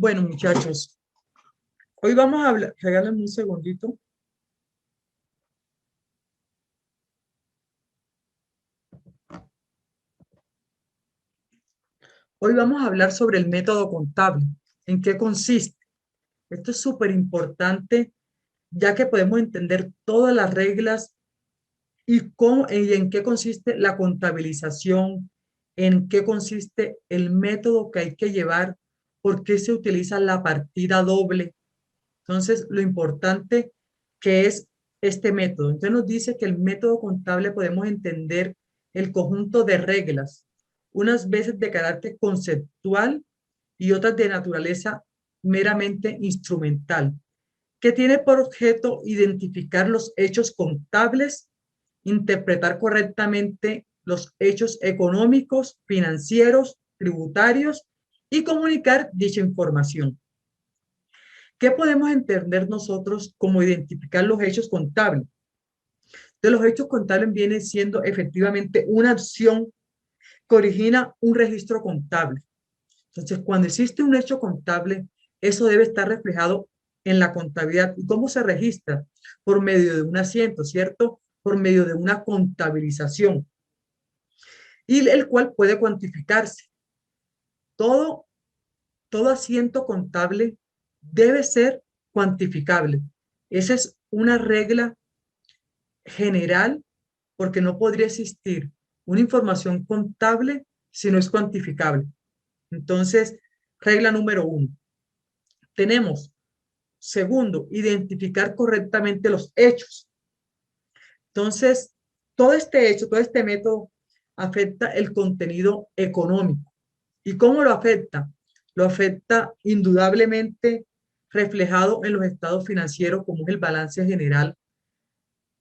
Bueno, muchachos, hoy vamos a hablar, regálenme un segundito. Hoy vamos a hablar sobre el método contable. ¿En qué consiste? Esto es súper importante, ya que podemos entender todas las reglas y en qué consiste la contabilización, en qué consiste el método que hay que llevar, por qué se utiliza la partida doble. Entonces, lo importante que es este método. Entonces nos dice que el método contable podemos entender el conjunto de reglas, unas veces de carácter conceptual y otras de naturaleza meramente instrumental, que tiene por objeto identificar los hechos contables, interpretar correctamente los hechos económicos, financieros, tributarios y comunicar dicha información. ¿Qué podemos entender nosotros como identificar los hechos contables? De los hechos contables viene siendo efectivamente una acción que origina un registro contable. Entonces, cuando existe un hecho contable, eso debe estar reflejado en la contabilidad. ¿Y cómo se registra? Por medio de un asiento, ¿cierto? Por medio de una contabilización, y el cual puede cuantificarse. Todo, todo asiento contable debe ser cuantificable. Esa es una regla general, porque no podría existir una información contable si no es cuantificable. Entonces, regla número uno. Tenemos, segundo, identificar correctamente los hechos. Entonces, todo este hecho, todo este método afecta el contenido económico. ¿Y cómo lo afecta? Lo afecta indudablemente reflejado en los estados financieros, como es el balance general,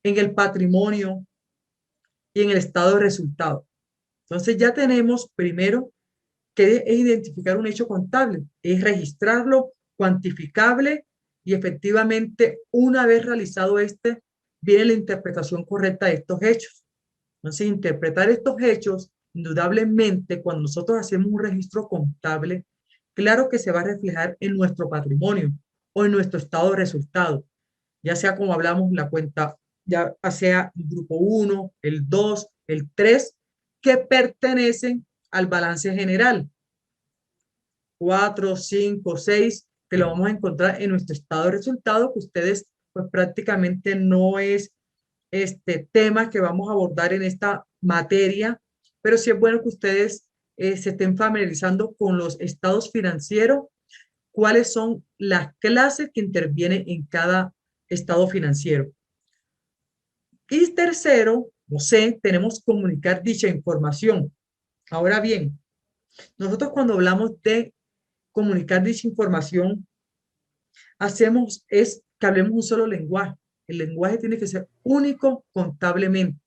en el patrimonio y en el estado de resultados. Entonces ya tenemos primero que es identificar un hecho contable, es registrarlo, cuantificable, y efectivamente una vez realizado este, viene la interpretación correcta de estos hechos. Entonces, interpretar estos hechos, indudablemente, cuando nosotros hacemos un registro contable, claro que se va a reflejar en nuestro patrimonio o en nuestro estado de resultados, ya sea como hablamos la cuenta, ya sea el grupo uno, el 2, el 3, que pertenecen al balance general. 4, 5, 6, que lo vamos a encontrar en nuestro estado de resultados, que ustedes pues prácticamente no es este tema que vamos a abordar en esta materia, pero sí es bueno que ustedes se estén familiarizando con los estados financieros, cuáles son las clases que intervienen en cada estado financiero. Y tercero, no sé, tenemos que comunicar dicha información. Ahora bien, nosotros cuando hablamos de comunicar dicha información, hacemos es que hablemos un solo lenguaje. El lenguaje tiene que ser único contablemente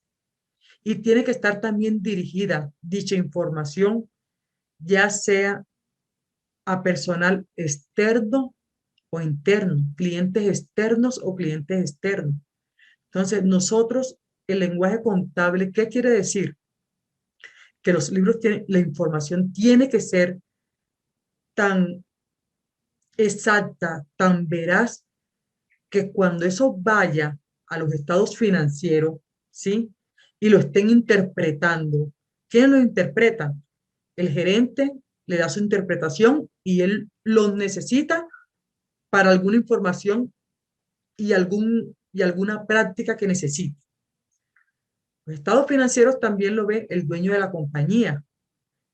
y tiene que estar también dirigida dicha información, ya sea a personal externo o interno, clientes externos o clientes externos. Entonces, nosotros, el lenguaje contable, ¿qué quiere decir? Que los libros tienen, la información tiene que ser tan exacta, tan veraz, que cuando eso vaya a los estados financieros, ¿sí? Y lo estén interpretando, ¿quién lo interpreta? El gerente le da su interpretación y él lo necesita para alguna información y alguna práctica que necesite. Los estados financieros también lo ve el dueño de la compañía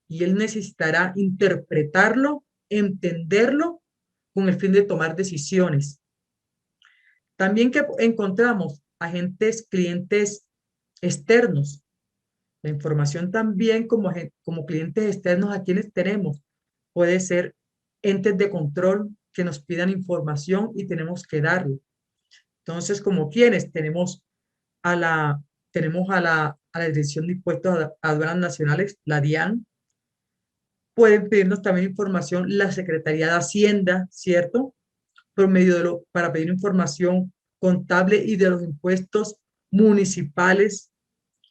y él necesitará interpretarlo, entenderlo con el fin de tomar decisiones. También que encontramos agentes, clientes externos. La información también como clientes externos a quienes tenemos. Puede ser entes de control que nos pidan información y tenemos que darlo. Entonces, como quienes a la, a la Dirección de Impuestos a Aduanas Nacionales, la DIAN, pueden pedirnos también información la Secretaría de Hacienda, ¿cierto? Por medio para pedir información contable y de los impuestos municipales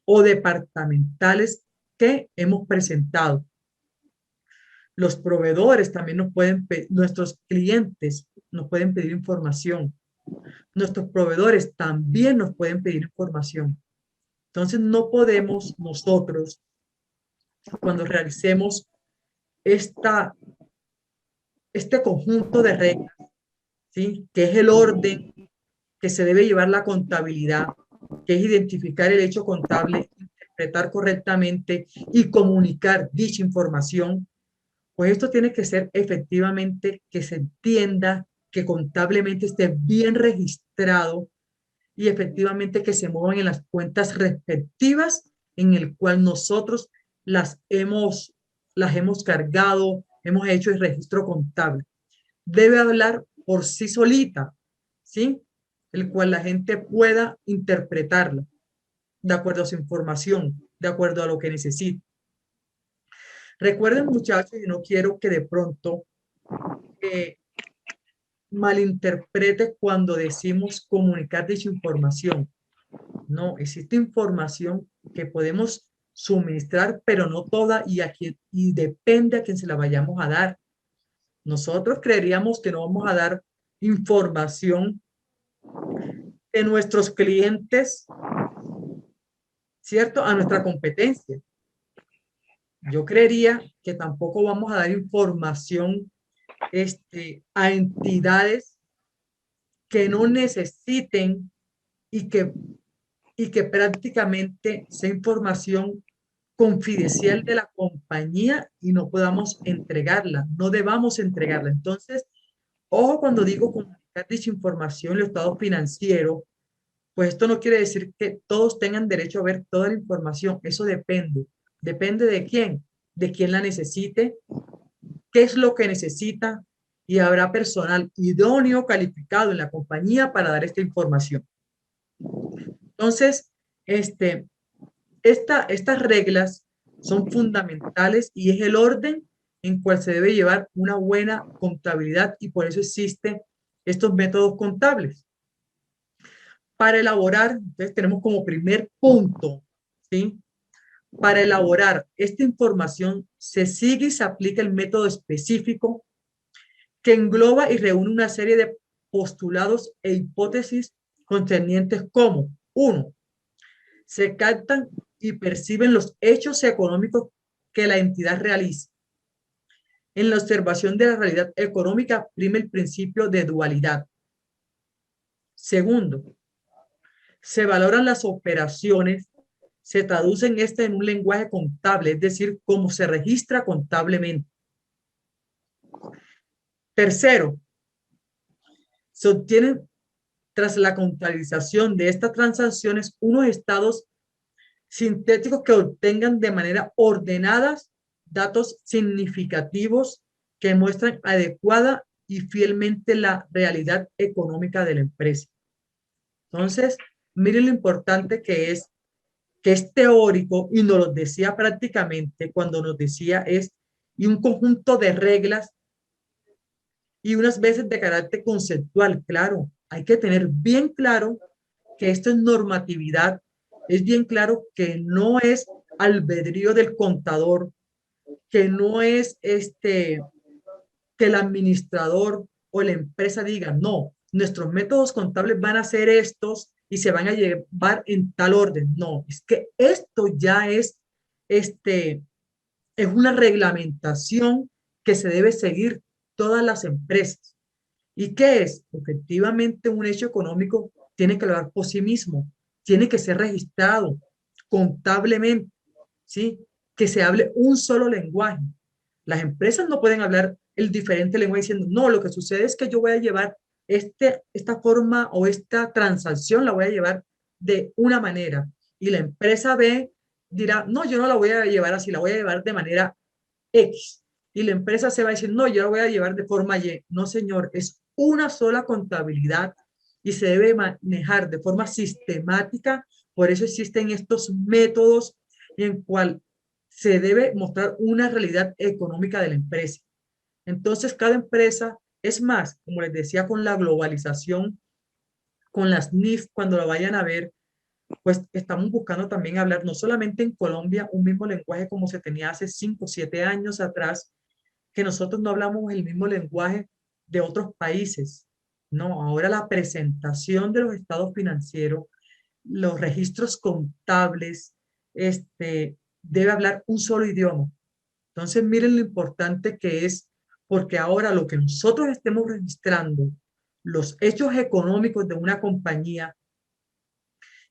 o departamentales que hemos presentado. Los proveedores también nos pueden, nuestros clientes nos pueden pedir información. Nuestros proveedores también nos pueden pedir información. Entonces, no podemos nosotros, cuando realicemos esta, este conjunto de reglas, ¿sí? Que es el orden que se debe llevar la contabilidad, que es identificar el hecho contable, interpretar correctamente y comunicar dicha información, pues esto tiene que ser efectivamente que se entienda, que contablemente esté bien registrado y efectivamente que se muevan en las cuentas respectivas en el cual nosotros las hemos cargado, hemos hecho el registro contable. Debe hablar por sí solita, ¿sí? El cual la gente pueda interpretarla de acuerdo a su información, de acuerdo a lo que necesita. Recuerden, muchachos, y no quiero que de pronto eh, malinterprete cuando decimos comunicar dicha información. No, existe información que podemos suministrar, pero no toda y depende a quién se la vayamos a dar. Nosotros creeríamos que no vamos a dar información de nuestros clientes, ¿cierto? A nuestra competencia. Yo creería que tampoco vamos a dar información a entidades que no necesiten y que, y que prácticamente sea información confidencial de la compañía y no podamos entregarla, no debamos entregarla. Entonces, ojo cuando digo comunicar dicha información en el estado financiero, pues esto no quiere decir que todos tengan derecho a ver toda la información, eso depende. ¿Depende de quién? De quién la necesite, qué es lo que necesita y habrá personal idóneo calificado en la compañía para dar esta información. Entonces, este, estas reglas son fundamentales y es el orden en cual se debe llevar una buena contabilidad y por eso existen estos métodos contables. Para elaborar, entonces tenemos como primer punto, ¿sí? Para elaborar esta información se sigue y se aplica el método específico que engloba y reúne una serie de postulados e hipótesis concernientes como, uno, se captan y perciben los hechos económicos que la entidad realiza. En la observación de la realidad económica prima el principio de dualidad. Segundo, se valoran las operaciones, se traducen en un lenguaje contable, es decir, cómo se registra contablemente. Tercero, se obtienen tras la contabilización de estas transacciones unos estados sintéticos que obtengan de manera ordenada datos significativos que muestran adecuada y fielmente la realidad económica de la empresa. Entonces, miren lo importante que es teórico y nos lo decía prácticamente cuando nos decía y un conjunto de reglas y unas veces de carácter conceptual. Claro, hay que tener bien claro que esto es normatividad, es bien claro que no es albedrío del contador, que no es que el administrador o la empresa diga, no, nuestros métodos contables van a ser estos y se van a llevar en tal orden. No, es que esto ya es una reglamentación que se debe seguir todas las empresas. ¿Y qué es? Efectivamente, un hecho económico tiene que hablar por sí mismo, tiene que ser registrado contablemente, ¿sí? Que se hable un solo lenguaje. Las empresas no pueden hablar el diferente lenguaje diciendo, no, lo que sucede es que yo voy a llevar esta forma o esta transacción la voy a llevar de una manera y la empresa B dirá, no, yo no la voy a llevar así, la voy a llevar de manera X. Y la empresa se va a decir, no, yo la voy a llevar de forma Y. No, señor, es una sola contabilidad y se debe manejar de forma sistemática. Por eso existen estos métodos en cual se debe mostrar una realidad económica de la empresa. Entonces, cada empresa, es más, como les decía, con la globalización, con las NIF, cuando la vayan a ver, pues estamos buscando también hablar no solamente en Colombia un mismo lenguaje como se tenía hace 5 o 7 años atrás, que nosotros no hablamos el mismo lenguaje de otros países. No, ahora la presentación de los estados financieros, los registros contables, debe hablar un solo idioma. Entonces, miren lo importante que es, porque ahora lo que nosotros estemos registrando, los hechos económicos de una compañía,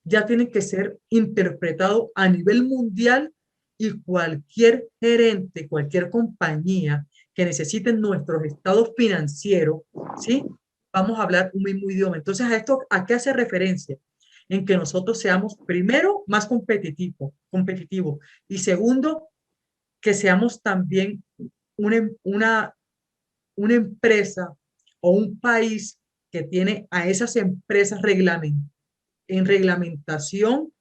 ya tienen que ser interpretados a nivel mundial y cualquier gerente, cualquier compañía que necesite nuestros estados financieros, ¿sí? Vamos a hablar un mismo idioma. Entonces, ¿a qué hace referencia? En que nosotros seamos, primero, más competitivos y segundo, que seamos también una, una, una empresa o un país que tiene a esas empresas en reglamentación,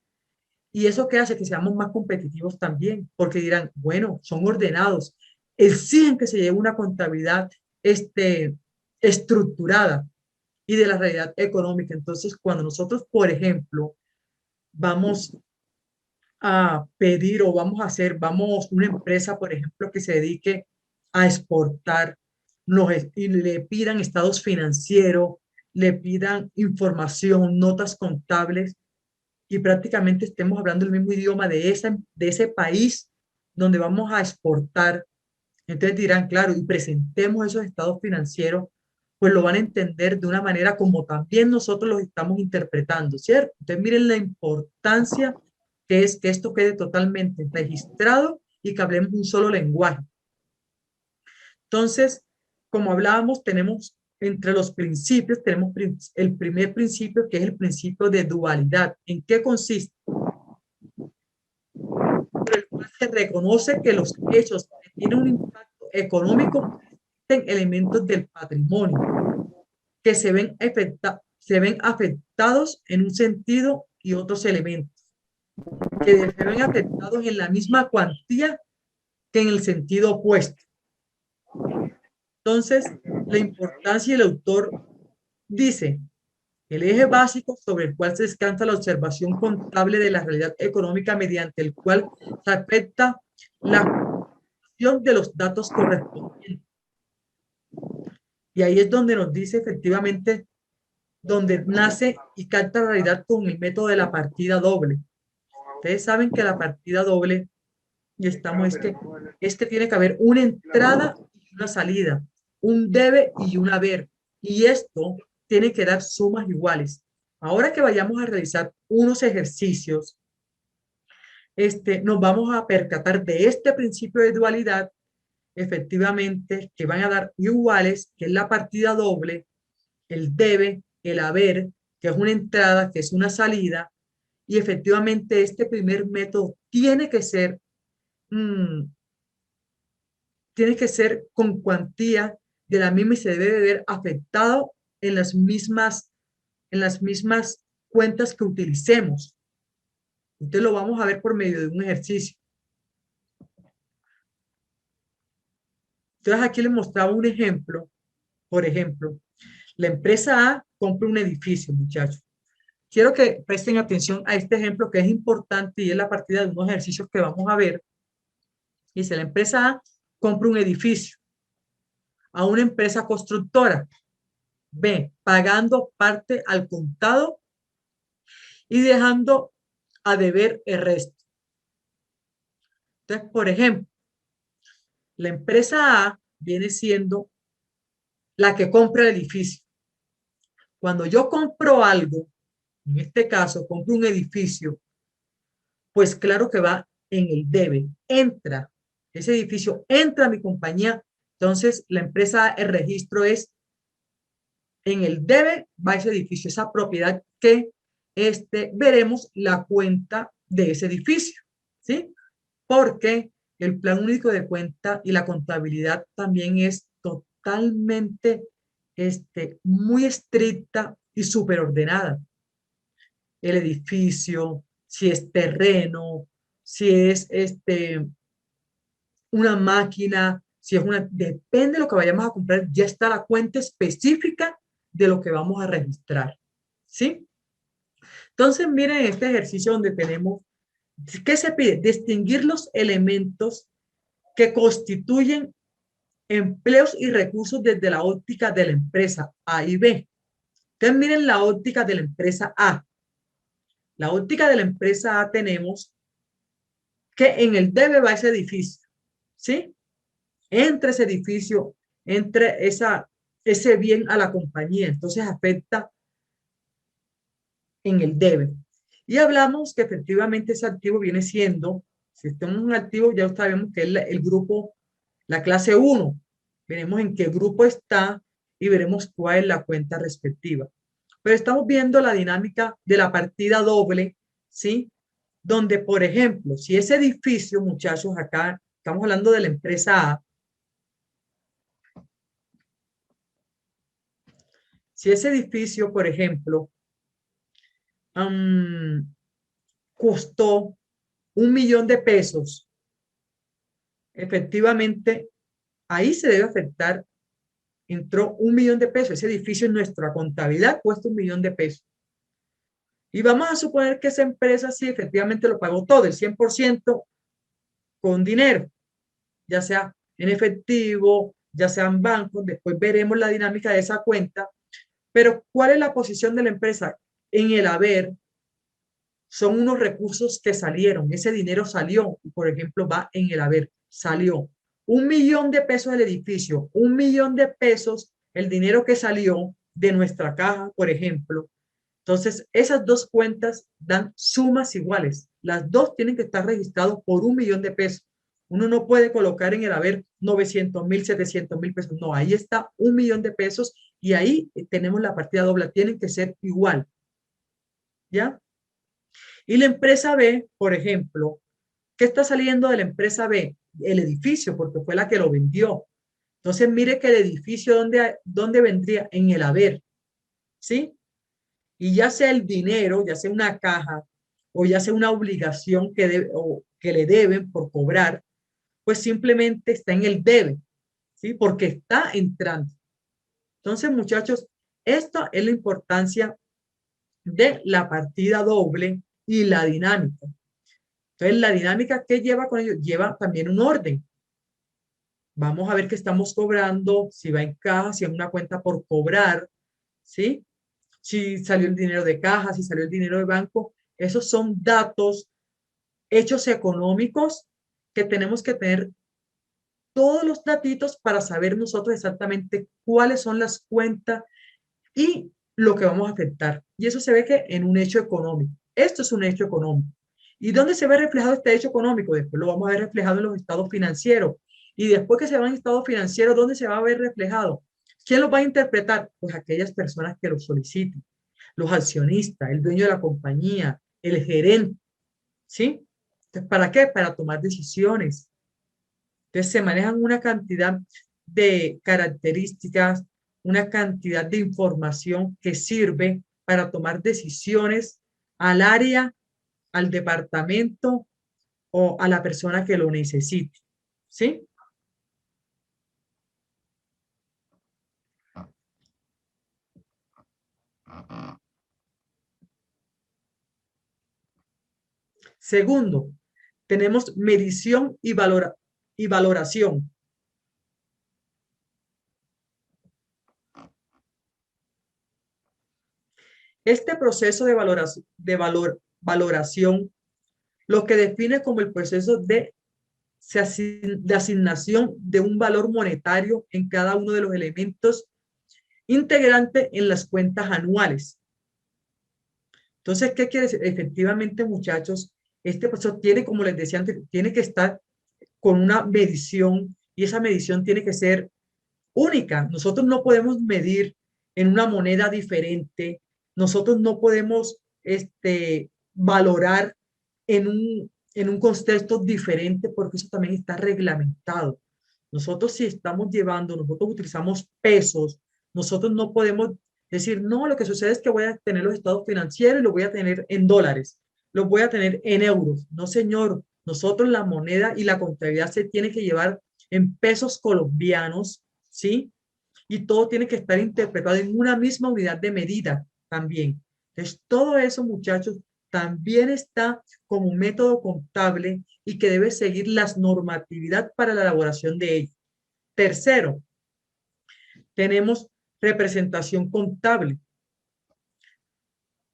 y eso que hace que seamos más competitivos también, porque dirán, bueno, son ordenados, exigen que se lleve una contabilidad estructurada y de la realidad económica. Entonces, cuando nosotros, por ejemplo, vamos a pedir o vamos, una empresa, por ejemplo, que se dedique a exportar, y le pidan estados financieros, le pidan información, notas contables, y prácticamente estemos hablando el mismo idioma de ese país donde vamos a exportar. Entonces dirán, claro, y presentemos esos estados financieros, pues lo van a entender de una manera como también nosotros los estamos interpretando, ¿cierto? Entonces miren la importancia que es que esto quede totalmente registrado y que hablemos un solo lenguaje. Entonces, como hablábamos, tenemos entre los principios, tenemos el primer principio, que es el principio de dualidad. ¿En qué consiste? Por el cual se reconoce que los hechos que tienen un impacto económico son elementos del patrimonio que se ven afectados en un sentido y otros elementos que se ven afectados en la misma cuantía que en el sentido opuesto. Entonces, la importancia, el autor dice, el eje básico sobre el cual se descansa la observación contable de la realidad económica mediante el cual se afecta la cuestión de los datos correspondientes. Y ahí es donde nos dice efectivamente, donde nace y capta la realidad con el método de la partida doble. Ustedes saben que la partida doble, y estamos, es que tiene que haber una entrada y una salida, un debe y un haber. Y esto tiene que dar sumas iguales. Ahora que vayamos a realizar unos ejercicios, nos vamos a percatar de este principio de dualidad, efectivamente, que van a dar iguales, que es la partida doble, el debe, el haber, que es una entrada, que es una salida, y efectivamente este primer método mmm, tiene que ser con cuantía de la misma y se debe ver afectado en las mismas cuentas que utilicemos. Entonces lo vamos a ver por medio de un ejercicio. Entonces aquí les mostraba un ejemplo. Por ejemplo, la empresa A compra un edificio, muchachos. Quiero que presten atención a este ejemplo que es importante y es la partida de unos ejercicios que vamos a ver. Dice, la empresa A compra un edificio a una empresa constructora. B, pagando parte al contado y dejando a deber el resto. Entonces, por ejemplo, la empresa A viene siendo la que compra el edificio. Cuando yo compro algo, en este caso, compro un edificio, pues claro que va en el debe, entra, ese edificio entra a mi compañía, entonces la empresa, el registro es en el debe, va ese edificio, esa propiedad que veremos la cuenta de ese edificio, ¿sí? Porque el plan único de cuenta y la contabilidad también es totalmente muy estricta y súper ordenada. El edificio, si es terreno, si es una máquina, si es depende de lo que vayamos a comprar, ya está la cuenta específica de lo que vamos a registrar, ¿sí? Entonces, miren este ejercicio donde tenemos, ¿qué se pide? Distinguir los elementos que constituyen empleos y recursos desde la óptica de la empresa A y B. Entonces, miren la óptica de la empresa A. La óptica de la empresa A tenemos que en el debe va ese edificio, ¿sí? Entre ese edificio, entre ese bien a la compañía. Entonces, afecta en el debe. Y hablamos que efectivamente ese activo viene siendo, si tenemos un activo, ya sabemos que es el grupo, la clase 1. Veremos en qué grupo está y veremos cuál es la cuenta respectiva. Pero estamos viendo la dinámica de la partida doble, ¿sí? Donde, por ejemplo, si ese edificio, muchachos, acá estamos hablando de la empresa A, si ese edificio, por ejemplo, um, costó 1.000.000 de pesos, efectivamente, ahí se debe afectar, entró 1.000.000 de pesos, ese edificio en nuestra contabilidad cuesta 1.000.000 de pesos. Y vamos a suponer que esa empresa sí efectivamente lo pagó todo, el 100% con dinero, ya sea en efectivo, ya sea en bancos, después veremos la dinámica de esa cuenta, pero ¿cuál es la posición de la empresa? En el haber, son unos recursos que salieron, ese dinero salió, por ejemplo, va en el haber, salió 1.000.000 de pesos del edificio, 1.000.000 de pesos, el dinero que salió de nuestra caja, por ejemplo. Entonces, esas dos cuentas dan sumas iguales. Las dos tienen que estar registradas por 1.000.000 de pesos. Uno no puede colocar en el haber 900.000, 700.000 pesos. No, ahí está 1.000.000 de pesos y ahí tenemos la partida doble. Tienen que ser igual. ¿Ya? Y la empresa B, por ejemplo, ¿qué está saliendo de la empresa B? El edificio, porque fue la que lo vendió. Entonces, mire que el edificio, ¿dónde vendría? En el haber, ¿sí? Y ya sea el dinero, ya sea una caja, o ya sea una obligación o que le deben por cobrar, pues simplemente está en el debe, ¿sí? Porque está entrando. Entonces, muchachos, esta es la importancia de la partida doble y la dinámica. Entonces, la dinámica que lleva con ello lleva también un orden. Vamos a ver qué estamos cobrando, si va en caja, si es una cuenta por cobrar, ¿sí? Si salió el dinero de caja, si salió el dinero de banco. Esos son datos, hechos económicos que tenemos que tener todos los datitos para saber nosotros exactamente cuáles son las cuentas y lo que vamos a afectar. Y eso se ve que en un hecho económico. Esto es un hecho económico. ¿Y dónde se ve reflejado este hecho económico? Después lo vamos a ver reflejado en los estados financieros. Y después que se van en estados financieros, ¿dónde se va a ver reflejado? ¿Quién lo va a interpretar? Pues aquellas personas que lo soliciten. Los accionistas, el dueño de la compañía, el gerente. ¿Sí? Entonces, ¿para qué? Para tomar decisiones. Entonces se manejan una cantidad de características, una cantidad de información que sirve para tomar decisiones al área, al departamento o a la persona que lo necesite. ¿Sí? Segundo, tenemos medición y valoración. Este proceso de valoración lo que define como el proceso de asignación de un valor monetario en cada uno de los elementos integrantes en las cuentas anuales. Entonces, ¿qué quiere decir? Efectivamente, muchachos, este proceso tiene, como les decía antes, tiene que estar con una medición y esa medición tiene que ser única. Nosotros no podemos medir en una moneda diferente. Nosotros no podemos valorar en un contexto diferente porque eso también está reglamentado. Nosotros si estamos llevando, nosotros utilizamos pesos, nosotros no podemos decir, no, lo que sucede es que voy a tener los estados financieros y los voy a tener en dólares, los voy a tener en euros. No, señor, nosotros la moneda y la contabilidad se tiene que llevar en pesos colombianos, ¿sí? Y todo tiene que estar interpretado en una misma unidad de medida también. Entonces, todo eso, muchachos, también está como un método contable y que debe seguir las normatividad para la elaboración de ello. Tercero, tenemos representación contable.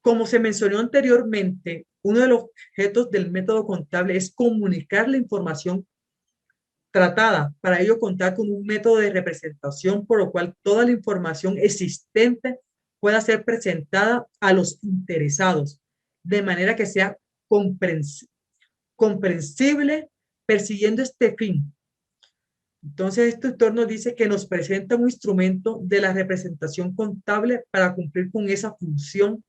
Como se mencionó anteriormente, uno de los objetos del método contable es comunicar la información tratada. Para ello contar con un método de representación por lo cual toda la información existente pueda ser presentada a los interesados de manera que sea comprensible persiguiendo este fin. Entonces, este autor nos dice que nos presenta un instrumento de la representación contable para cumplir con esa función.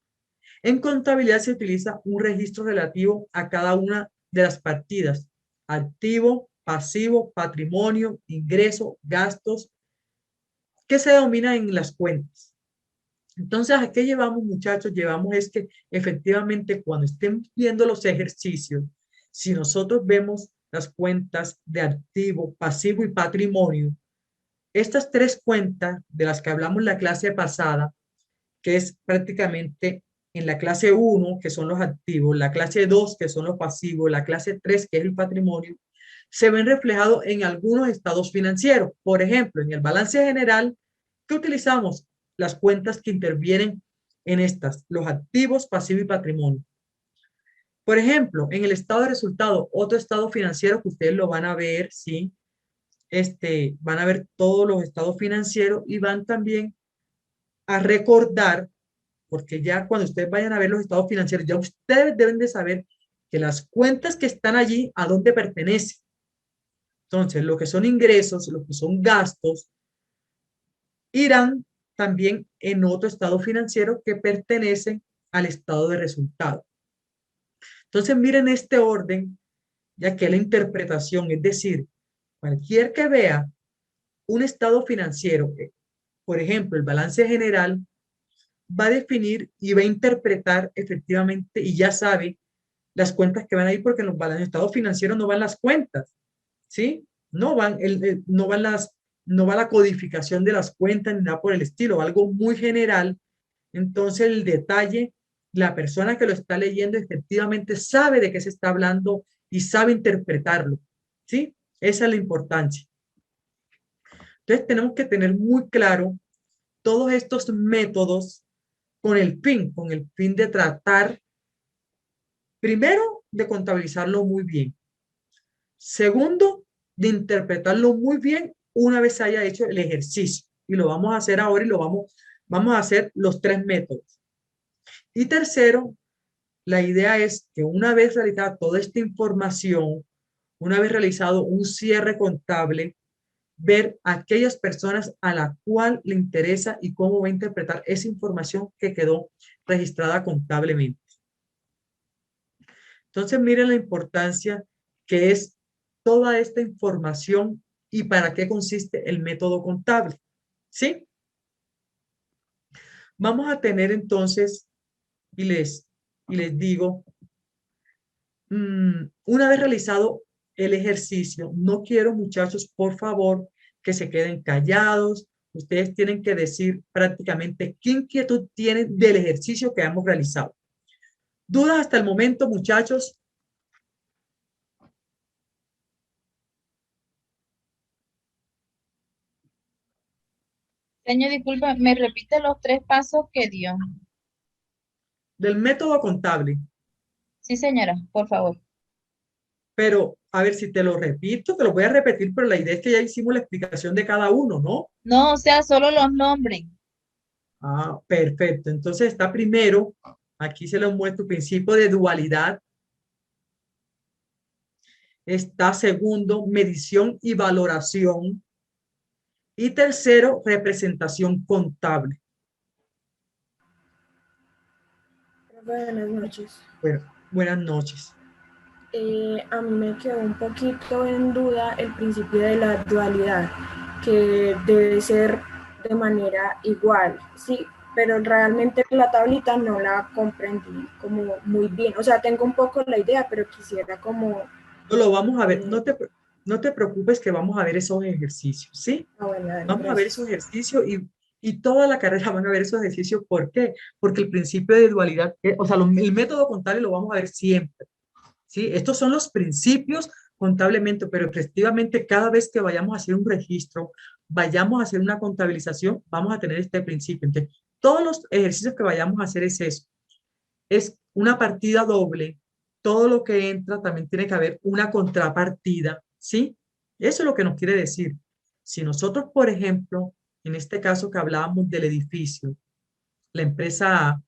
En contabilidad se utiliza un registro relativo a cada una de las partidas: activo, pasivo, patrimonio, ingreso, gastos, que se denomina en las cuentas. Entonces, ¿a qué llevamos, muchachos? Llevamos es que efectivamente cuando estén viendo los ejercicios, si nosotros vemos las cuentas de activo, pasivo y patrimonio, estas tres cuentas de las que hablamos en la clase pasada, que es prácticamente en la clase 1, que son los activos, la clase 2, que son los pasivos, la clase 3, que es el patrimonio, se ven reflejados en algunos estados financieros. Por ejemplo, en el balance general, ¿qué utilizamos? Las cuentas que intervienen en estas, los activos, pasivos y patrimonio. Por ejemplo, en el estado de resultado, otro estado financiero que ustedes lo van a ver, ¿sí? Van a ver todos los estados financieros y van también a recordar, porque ya cuando ustedes vayan a ver los estados financieros, ya ustedes deben de saber que las cuentas que están allí, ¿a dónde pertenecen? Entonces, lo que son ingresos, lo que son gastos, irán también en otro estado financiero que pertenece al estado de resultado. Entonces, miren este orden, ya que la interpretación, es decir, cualquier que vea un estado financiero, por ejemplo, el balance general, va a definir y va a interpretar efectivamente y ya sabe las cuentas que van a ir, porque en los estados financieros no van las cuentas, ¿sí? No van no va la codificación de las cuentas ni nada por el estilo, algo muy general. Entonces el detalle, la persona que lo está leyendo efectivamente sabe de qué se está hablando y sabe interpretarlo, ¿sí? Esa es la importancia. Entonces tenemos que tener muy claro todos estos métodos con el fin de tratar, primero, de contabilizarlo muy bien. Segundo, de interpretarlo muy bien una vez haya hecho el ejercicio. Y lo vamos a hacer ahora y vamos a hacer los tres métodos. Y tercero, la idea es que una vez realizada toda esta información, una vez realizado un cierre contable, ver a aquellas personas a la cual le interesa y cómo va a interpretar esa información que quedó registrada contablemente. Entonces, miren la importancia que es toda esta información y para qué consiste el método contable. ¿Sí? Vamos a tener entonces, y les digo, una vez realizado el ejercicio, no quiero, muchachos, por favor, que se queden callados. Ustedes tienen que decir prácticamente qué inquietud tienen del ejercicio que hemos realizado. ¿Dudas hasta el momento, muchachos? Señor, disculpa, ¿me repite los tres pasos que dio? Del método contable. Sí, señora, por favor. Pero, a ver, si te lo repito, te lo voy a repetir, pero la idea es que ya hicimos la explicación de cada uno, ¿no? No, o sea, solo los nombres. Ah, perfecto. Entonces está primero, aquí se lo muestro, principio de dualidad. Está segundo, medición y valoración. Y tercero, representación contable. Buenas noches. Bueno, buenas noches. A mí me quedó un poquito en duda el principio de la dualidad, que debe ser de manera igual, sí, pero realmente la tablita no la comprendí como muy bien. O sea, tengo un poco la idea, pero quisiera como... No lo vamos a ver. No te preocupes que vamos a ver esos ejercicios, ¿sí? Bueno, Vamos a ver esos gracias. ejercicios y toda la carrera van a ver esos ejercicios. ¿Por qué? Porque el principio de dualidad, o sea, el método contable lo vamos a ver siempre, ¿sí? Estos son los principios contablemente, pero efectivamente cada vez que vayamos a hacer un registro, vayamos a hacer una contabilización, vamos a tener este principio. Entonces, todos los ejercicios que vayamos a hacer es eso, es una partida doble, todo lo que entra también tiene que haber una contrapartida, ¿sí? Eso es lo que nos quiere decir. Si nosotros, por ejemplo, en este caso que hablábamos del edificio, la empresa A,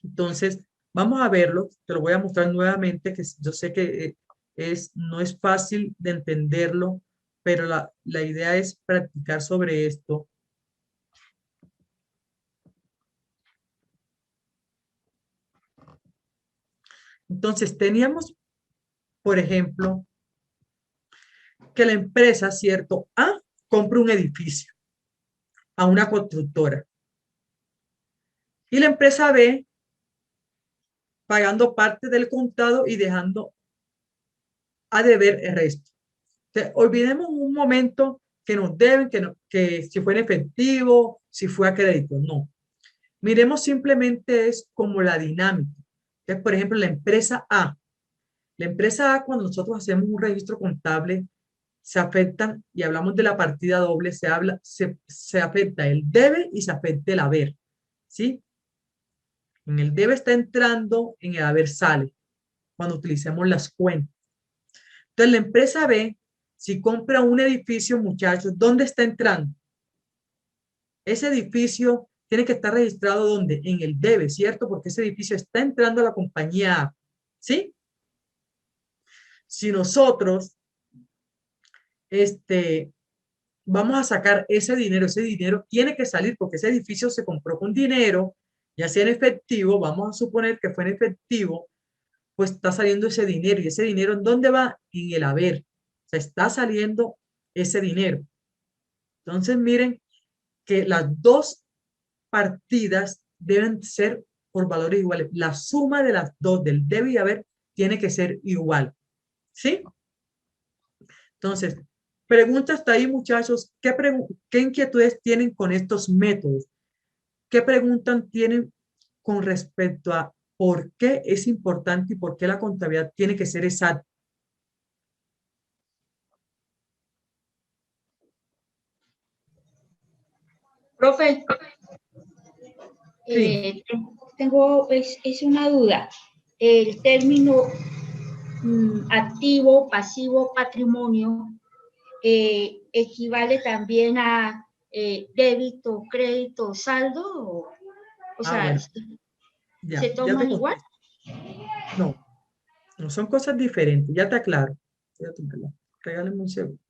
entonces vamos a verlo, te lo voy a mostrar nuevamente, que yo sé que no es fácil de entenderlo, pero la idea es practicar sobre esto. Entonces teníamos, por ejemplo, que la empresa, ¿cierto? A compra un edificio a una constructora y la empresa B pagando parte del contado y dejando a deber el resto. Entonces, olvidemos un momento que nos deben, que si fue en efectivo, si fue a crédito, no. Miremos simplemente es como la dinámica. Entonces, por ejemplo, la empresa A. La empresa A, cuando nosotros hacemos un registro contable, se afectan, y hablamos de la partida doble, se afecta el debe y se afecta el haber, ¿sí? En el debe está entrando, en el haber sale, cuando utilicemos las cuentas. Entonces, la empresa B, si compra un edificio, muchachos, ¿dónde está entrando? Ese edificio tiene que estar registrado ¿dónde? En el debe, ¿cierto? Porque ese edificio está entrando a la compañía A, ¿sí? Si nosotros, vamos a sacar ese dinero tiene que salir porque ese edificio se compró con dinero, ya sea en efectivo, vamos a suponer que fue en efectivo, pues está saliendo ese dinero. ¿Y ese dinero en dónde va? En el haber. O sea, está saliendo ese dinero. Entonces, miren que las dos partidas deben ser por valores iguales. La suma de las dos, del debe y haber, tiene que ser igual. ¿Sí? Entonces, pregunta hasta ahí, muchachos. ¿Qué inquietudes tienen con estos métodos? ¿Qué preguntas tienen con respecto a por qué es importante y por qué la contabilidad tiene que ser exacta? Profe, Sí. tengo es una duda. El término activo, pasivo, patrimonio equivale también a débito, crédito, saldo, o sea, Bueno, ¿se ya te toman igual? contesto. No, no son cosas diferentes, ya te aclaro. Regálame un segundo.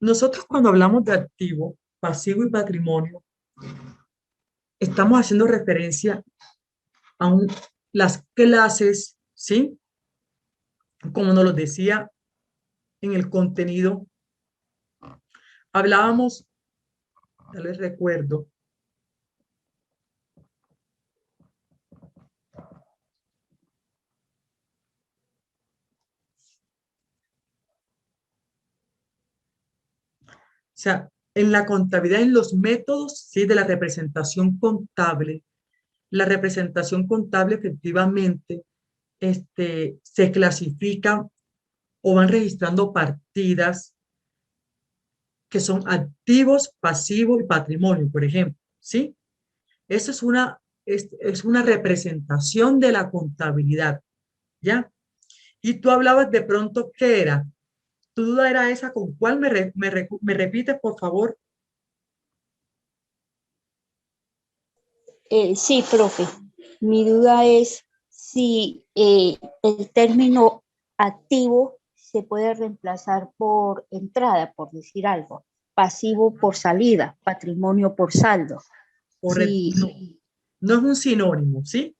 Nosotros cuando hablamos de activo, pasivo y patrimonio, estamos haciendo referencia a las clases, ¿sí? Como nos lo decía en el contenido, hablábamos, ya les recuerdo, o sea, en la contabilidad, en los métodos, ¿sí? De la representación contable, la representación contable efectivamente se clasifica o van registrando partidas que son activos, pasivos y patrimonio, por ejemplo, ¿sí? Eso es una representación de la contabilidad, ¿ya? Y tú hablabas de pronto, ¿qué era? Tu duda era esa, ¿con cuál me repites, por favor? Sí, profe. Mi duda es si el término activo se puede reemplazar por entrada, por decir algo, pasivo por salida, patrimonio por saldo. Correcto. Sí. No, no es un sinónimo, ¿sí?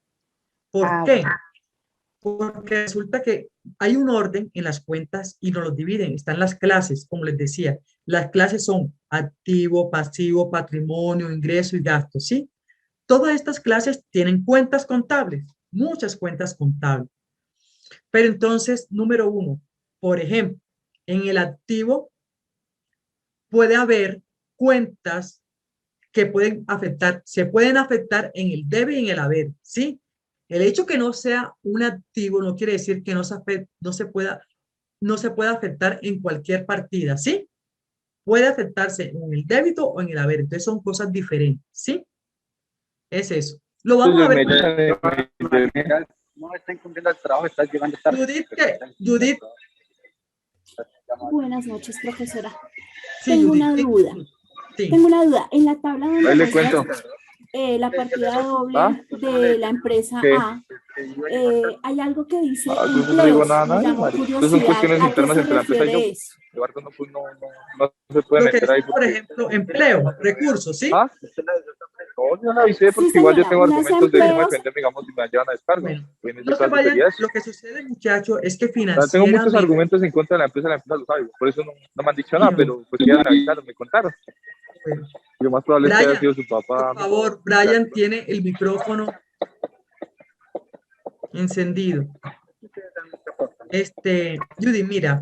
¿Por Ah, qué? bueno. Porque resulta que hay un orden en las cuentas y nos los dividen. Están las clases, como les decía. Las clases son activo, pasivo, patrimonio, ingreso y gasto, ¿sí? Todas estas clases tienen cuentas contables, muchas cuentas contables. Pero entonces, número uno, por ejemplo, en el activo puede haber cuentas que pueden afectar, se pueden afectar en el debe y en el haber, ¿sí? El hecho que no sea un activo no quiere decir que no se pueda afectar en cualquier partida, ¿sí? Puede afectarse en el débito o en el haber, entonces son cosas diferentes, ¿sí? Es eso. Lo vamos a ver. No está cumpliendo el trabajo, está llegando tarde. Judith, Buenas noches, profesora. sí, Tengo Judith, una duda. sí. Tengo una duda. En la tabla donde Ahí le muestras, cuento. la partida doble ¿Ah? de la empresa ¿Qué? A, hay algo que dice Yo no empleos. digo nada a Me nadie, llamó marica. Estas son curiosidad. cuestiones ¿A qué internas se entre la empresa y yo. refiere eso? Eduardo no, pues no se puede Lo que meter ahí dice, por porque... ejemplo, empleo, recursos, ¿sí? ¿Ah? No, yo no avisé porque Sí, igual yo señora, tengo unas argumentos de cómo empleos. defenderme, digamos, si me llevan a descargo. Bueno, En ese lo que caso sería eso. lo que sucede, muchachos, es que O sea, tengo muchos financieramente, argumentos en contra de la empresa lo sabe. Por eso no me han dicho nada, bueno, pero pues ya me avisaron, me contaron. bueno. Lo más probable es que haya Brian, sido su papá. por favor, Brian tiene el micrófono encendido. Judy, mira,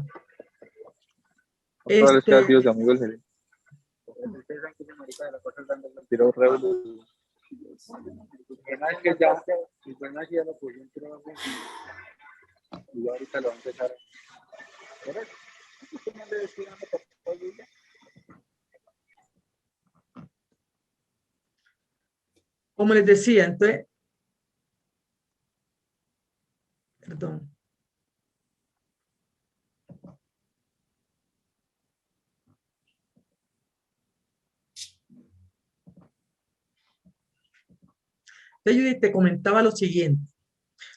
Más probable es que haya sido este, su amigo el gerente. Tiró reúno. Es que ya, mi buena ya lo puso un trabajo y ahorita lo va a empezar. Por eso, ¿usted no le decía nada por todo el día? como les decía, entonces, perdón. Entonces, Judy, te comentaba lo siguiente.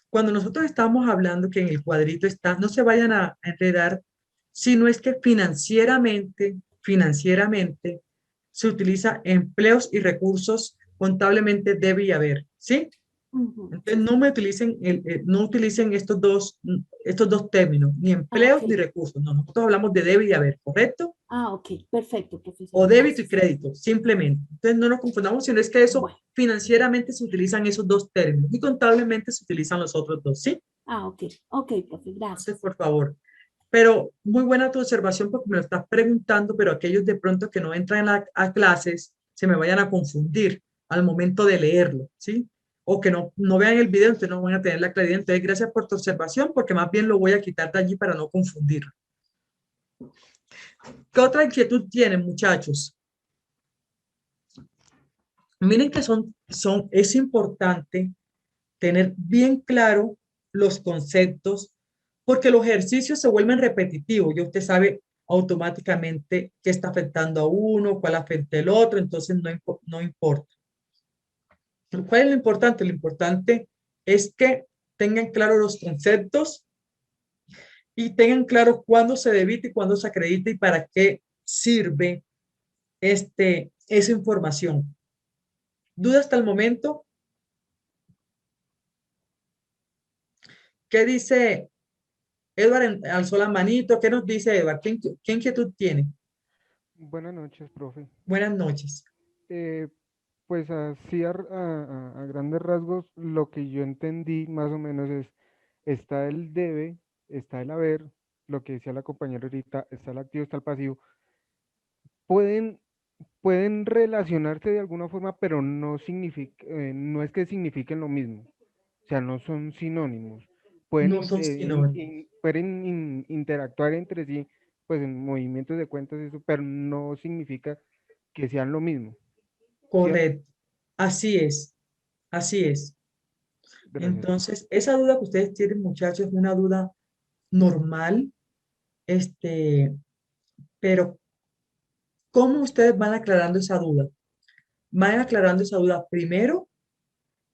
Cuando nosotros estamos hablando que en el cuadrito está, no se vayan a enredar, sino es que financieramente, se utiliza empleos y recursos contablemente debe y haber, ¿sí? Ujú. Entonces no utilicen estos dos términos, ni empleos Ok. ni recursos. No, nosotros hablamos de debe y haber, ¿correcto? Ok, perfecto, profesora. O débito y Gracias. crédito, simplemente. Entonces no nos confundamos, sino es que eso Bueno. financieramente se utilizan esos dos términos y contablemente se utilizan los otros dos, ¿sí? Ok, profe, gracias. Entonces, por favor. Pero muy buena tu observación porque me lo estás preguntando, pero aquellos de pronto que no entran a clases se me vayan a confundir al momento de leerlo, ¿sí? O que no vean el video, entonces no van a tener la claridad. Entonces, gracias por tu observación porque más bien lo voy a quitar de allí para no confundir. ¿Qué otra inquietud tienen, muchachos? Miren que es importante tener bien claro los conceptos porque los ejercicios se vuelven repetitivos. Ya usted sabe automáticamente qué está afectando a uno, cuál afecta al otro, entonces no importa. ¿Cuál es lo importante? Lo importante es que tengan claro los conceptos y tengan claro cuándo se debita y cuándo se acredita y para qué sirve esa información. ¿Duda hasta el momento? ¿Qué dice Edward? Alzó la manito. ¿Qué nos dice Edward? ¿Qué inquietud tiene? Buenas noches, profe. Buenas noches. Pues así a grandes rasgos, lo que yo entendí más o menos es, está el debe, está el haber, lo que decía la compañera ahorita, está el activo, está el pasivo. Pueden, pueden relacionarse de alguna forma, pero no no es que signifiquen lo mismo. O sea, no son sinónimos. No son sinónimos. Pueden interactuar entre sí, pues en movimientos de cuentas, eso, pero no significa que sean lo mismo. ¿Cierto? Correcto. Así es. Así es. Gracias. Entonces, esa duda que ustedes tienen, muchachos, es una duda normal, pero ¿cómo ustedes van aclarando esa duda? Van aclarando esa duda primero.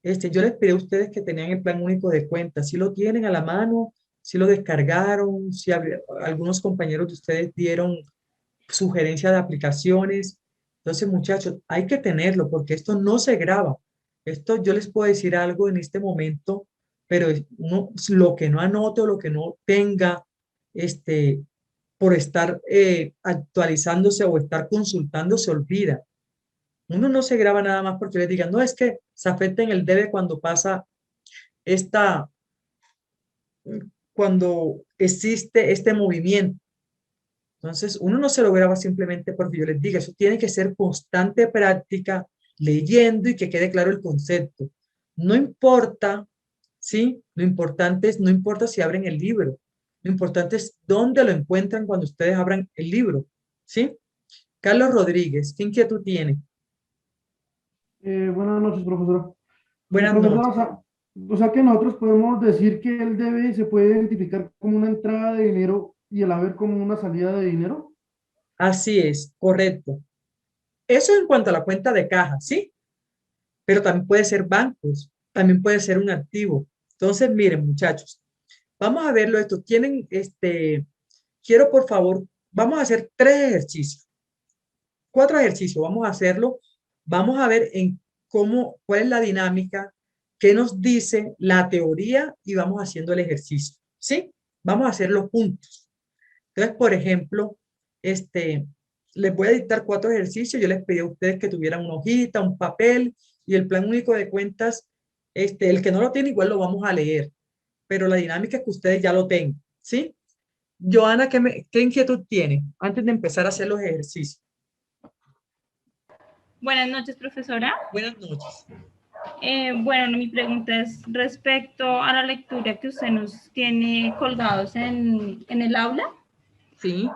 Yo les pedí a ustedes que tenían el plan único de cuentas, si lo tienen a la mano, si lo descargaron, si algunos compañeros de ustedes dieron sugerencia de aplicaciones. Entonces, muchachos, hay que tenerlo porque esto no se graba. Esto yo les puedo decir algo en este momento, pero lo que no anote o lo que no tenga, por estar actualizándose o estar consultando, se olvida. Uno no se graba nada más porque les digan, no, es que se afecta en el debe cuando pasa esta, cuando existe este movimiento. Entonces, uno no se lo graba simplemente porque yo les diga, eso tiene que ser constante práctica, leyendo y que quede claro el concepto. No importa, ¿sí? Lo importante es, no importa si abren el libro, lo importante es dónde lo encuentran cuando ustedes abran el libro, ¿sí? Carlos Rodríguez, ¿qué inquietud tiene? Buenas noches, profesora. Buenas Profesora, noches. o sea que nosotros podemos decir que el debe se puede identificar como una entrada de dinero y el haber como una salida de dinero. Así es, correcto. Eso en cuanto a la cuenta de caja, ¿sí? Pero también puede ser bancos, también puede ser un activo. Entonces, miren, muchachos, vamos a verlo esto. Tienen, quiero por favor, vamos a hacer 3 ejercicios, 4 ejercicios, vamos a hacerlo. Vamos a ver en cómo, cuál es la dinámica, qué nos dice la teoría y vamos haciendo el ejercicio, ¿sí? Vamos a hacerlo juntos. Entonces, por ejemplo, les voy a dictar 4 ejercicios. Yo les pedí a ustedes que tuvieran una hojita, un papel y el plan único de cuentas. El que no lo tiene, igual lo vamos a leer, pero la dinámica es que ustedes ya lo tengan, ¿sí? Joana, ¿qué inquietud tiene antes de empezar a hacer los ejercicios? Buenas noches, profesora. Buenas noches. Bueno, mi pregunta es respecto a la lectura que usted nos tiene colgados en el aula. Sí.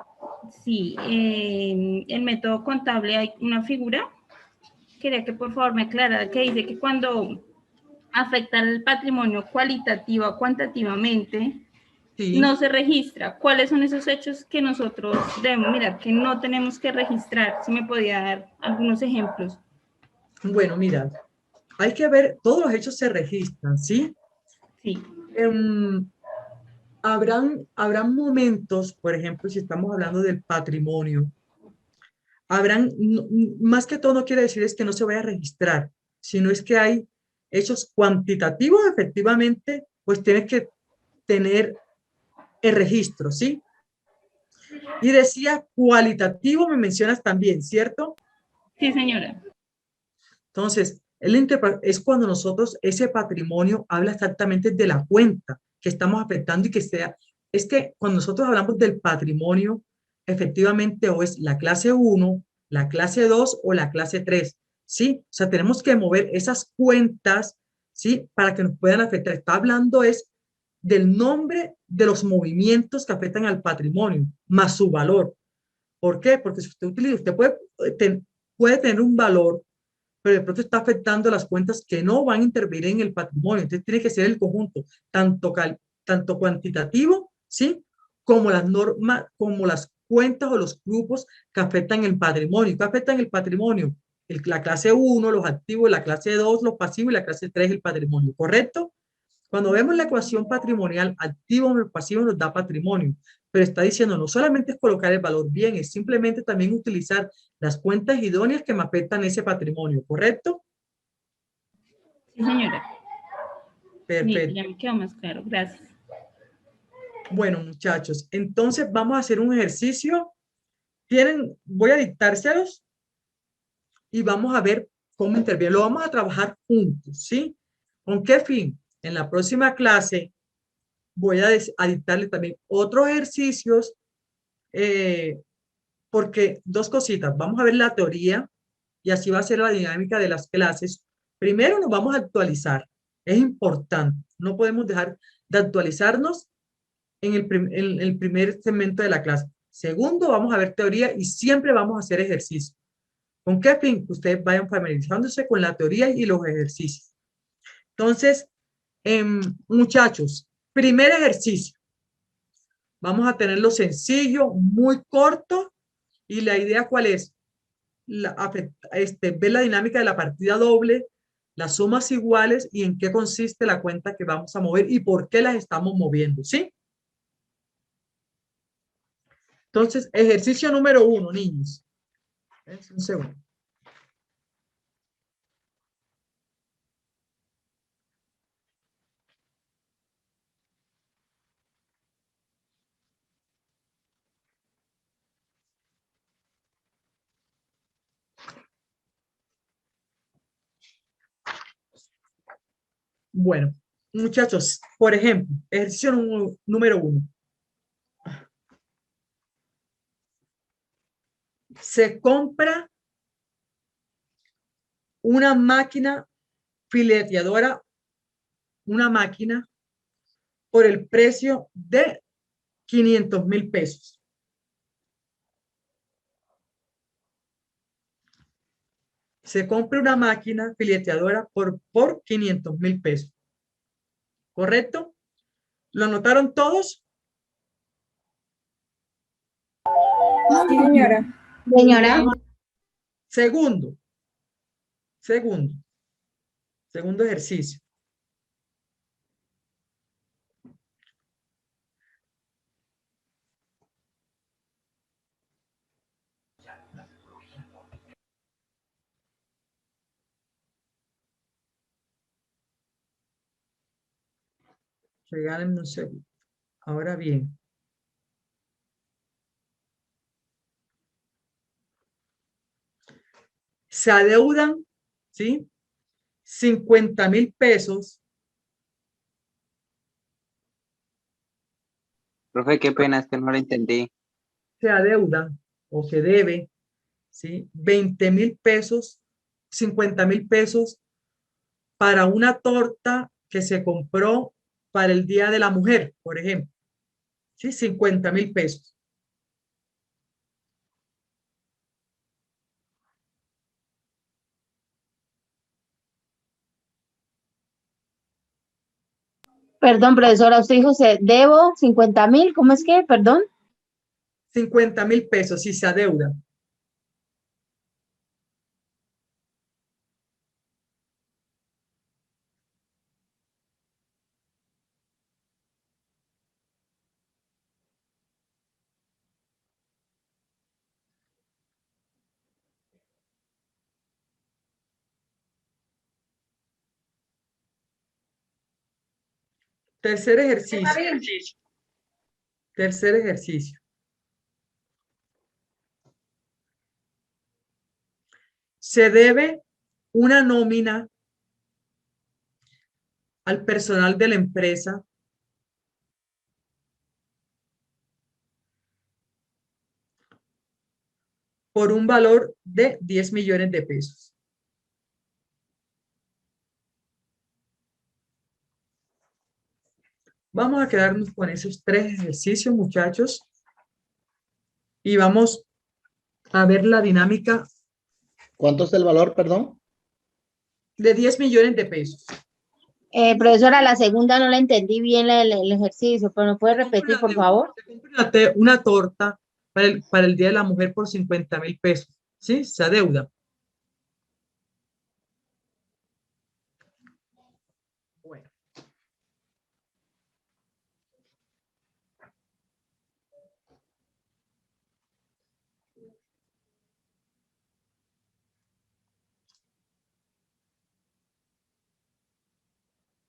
Sí, en el método contable hay una figura. Quería que por favor me aclarara que dice que cuando afecta el patrimonio cualitativo o cuantitativamente, Sí. no se registra. ¿Cuáles son esos hechos que nosotros debemos mirar, que no tenemos que registrar? Si me podía dar algunos ejemplos. Bueno, mira, hay que ver, todos los hechos se registran, ¿sí? Sí. Habrán momentos, por ejemplo, si estamos hablando del patrimonio, más que todo no quiere decir es que no se vaya a registrar, sino es que hay hechos cuantitativos, efectivamente, pues tienes que tener el registro, ¿sí? Y decía cualitativo, me mencionas también, ¿cierto? Sí, señora. Entonces, es cuando nosotros, ese patrimonio habla exactamente de la cuenta que estamos afectando y que sea, es que cuando nosotros hablamos del patrimonio, efectivamente o es la clase 1, la clase 2 o la clase 3, ¿sí? O sea, tenemos que mover esas cuentas, ¿sí? Para que nos puedan afectar. Está hablando es del nombre de los movimientos que afectan al patrimonio, más su valor. ¿Por qué? Porque si usted utiliza, usted puede tener un valor, pero de pronto está afectando las cuentas que no van a intervenir en el patrimonio. Entonces tiene que ser el conjunto, tanto cuantitativo, ¿sí? Como las normas, como las cuentas o los grupos que afectan el patrimonio. ¿Qué afectan el patrimonio? La clase 1, los activos, la clase 2, los pasivos y la clase 3, el patrimonio, ¿correcto? Cuando vemos la ecuación patrimonial, activo menos pasivo nos da patrimonio, pero está diciendo no solamente es colocar el valor bien, es simplemente también utilizar las cuentas idóneas que me afectan ese patrimonio, ¿correcto? Sí, señora. Perfecto. Ya me quedó más claro, gracias. Bueno, muchachos, entonces vamos a hacer un ejercicio. Voy a dictárselos y vamos a ver cómo interviene. Lo vamos a trabajar juntos, ¿sí? ¿Con qué fin? En la próxima clase voy a dictarle también otros ejercicios, porque 2 cositas, vamos a ver la teoría y así va a ser la dinámica de las clases. Primero nos vamos a actualizar, es importante, no podemos dejar de actualizarnos en el primer segmento de la clase. Segundo, vamos a ver teoría y siempre vamos a hacer ejercicio. ¿Con qué fin? Que ustedes vayan familiarizándose con la teoría y los ejercicios. Entonces, muchachos, primer ejercicio. Vamos a tenerlo sencillo, muy corto, y la idea ¿cuál es? Ver la dinámica de la partida doble, las sumas iguales y en qué consiste la cuenta que vamos a mover y por qué las estamos moviendo, ¿sí? Entonces, ejercicio número 1, niños. Un segundo. Bueno, muchachos, por ejemplo, ejercicio número 1. se compra una máquina fileteadora, una máquina por el precio de 500.000 pesos. Se compra una máquina fileteadora por 500.000 pesos. ¿Correcto? ¿Lo anotaron todos? Sí, señora. Señora, Segundo ejercicio. Regálenme un segundo. Ahora bien. Se adeudan, ¿sí? 50.000 pesos. Profe, qué pena, es que no lo entendí. Se adeudan o se debe, ¿sí? 20.000 pesos, 50.000 pesos para una torta que se compró para el Día de la Mujer, por ejemplo. ¿Sí? 50.000 pesos. perdón, profesora, usted dijo, debo 50.000, ¿cómo es que? Perdón. 50.000 pesos si se adeuda. Tercer ejercicio. Tercer ejercicio. Se debe una nómina al personal de la empresa por un valor de 10 millones de pesos. Vamos a quedarnos con esos tres ejercicios, muchachos, y vamos a ver la dinámica. ¿Cuánto es el valor, perdón? De 10 millones de pesos. Profesora, la segunda no la entendí bien el ejercicio, pero ¿me puede repetir, por favor? Se compra una torta para el Día de la Mujer por 50.000 pesos. ¿Sí? Se adeuda. Bueno.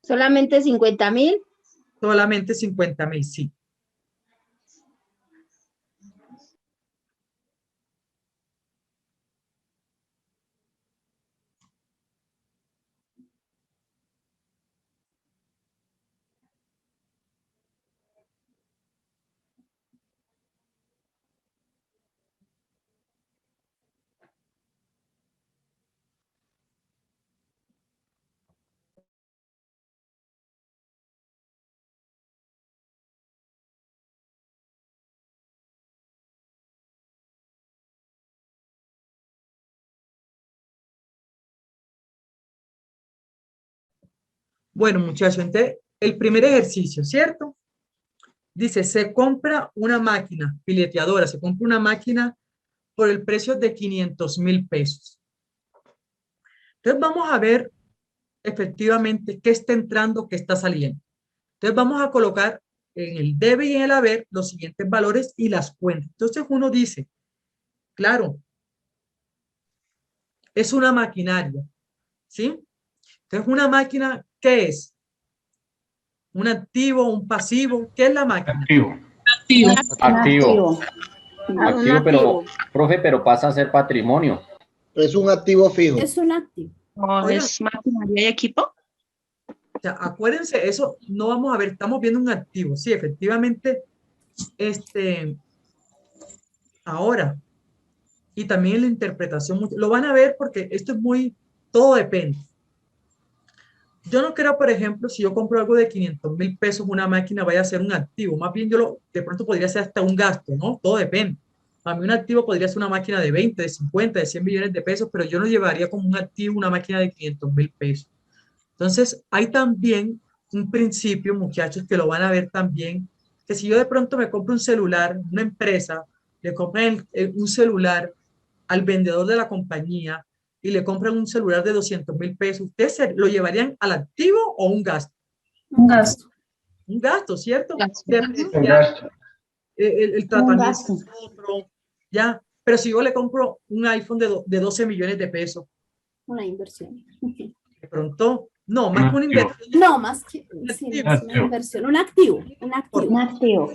¿Solamente 50.000? Solamente 50.000, sí. Bueno, muchachos, entonces, el primer ejercicio, ¿cierto? Dice, se compra una máquina fileteadora, se compra una máquina por el precio de 500.000 pesos. Entonces, vamos a ver efectivamente qué está entrando, qué está saliendo. Entonces, vamos a colocar en el debe y en el haber los siguientes valores y las cuentas. Entonces, uno dice, claro, es una maquinaria, ¿sí? Entonces, una máquina, ¿qué es? ¿Un activo, un pasivo? ¿Qué es la máquina? Activo. Activo, pero, profe, pero pasa a ser patrimonio. Es un activo fijo. Es un activo. Oigan, ¿Es maquinaria y equipo? o sea, acuérdense, eso no vamos a ver, estamos viendo un activo. Sí, efectivamente, ahora, y también en la interpretación. Lo van a ver porque esto es muy, todo depende. Yo no creo, por ejemplo, si yo compro algo de 500.000 pesos, una máquina vaya a ser un activo. Más bien de pronto podría ser hasta un gasto, ¿no? Todo depende. A mí un activo podría ser una máquina de 20, de 50, de 100 millones de pesos, pero yo no llevaría como un activo una máquina de 500.000 pesos. Entonces, hay también un principio, muchachos, que lo van a ver también, que si yo de pronto me compro un celular, una empresa, le compran un celular al vendedor de la compañía y le compran un celular de 200.000 pesos, ¿ustedes lo llevarían al activo o un gasto? Un gasto. Un gasto, ¿cierto? Un gasto. El tratamiento es otro, ya. Pero si yo le compro un iPhone de 12 millones de pesos, Una inversión. de pronto, no, más que una inversión. No, más que sí, no es una inversión. Un activo. Un activo. Un activo.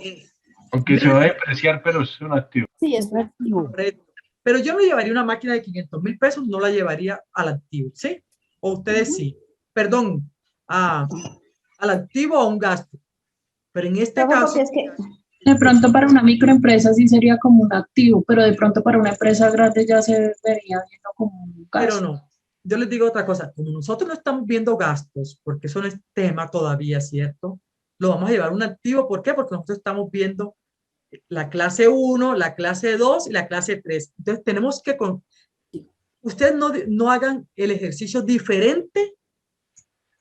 Aunque se va a depreciar, pero es un activo. Sí, es un activo. Correcto. Pero yo me llevaría una máquina de 500.000 pesos, no la llevaría al activo, ¿sí? O ustedes sí. Perdón, al activo o a un gasto. Pero en este caso... Es que De pronto para una microempresa sí sería como un activo, pero de pronto para una empresa grande ya se vería viendo como un Pero gasto. no, yo les digo otra cosa, como nosotros no estamos viendo gastos, porque eso no es tema todavía, ¿cierto? Lo vamos a llevar a un activo, ¿por qué? Porque nosotros estamos viendo la clase 1, la clase 2 y la clase 3. Entonces tenemos que, ustedes no hagan el ejercicio diferente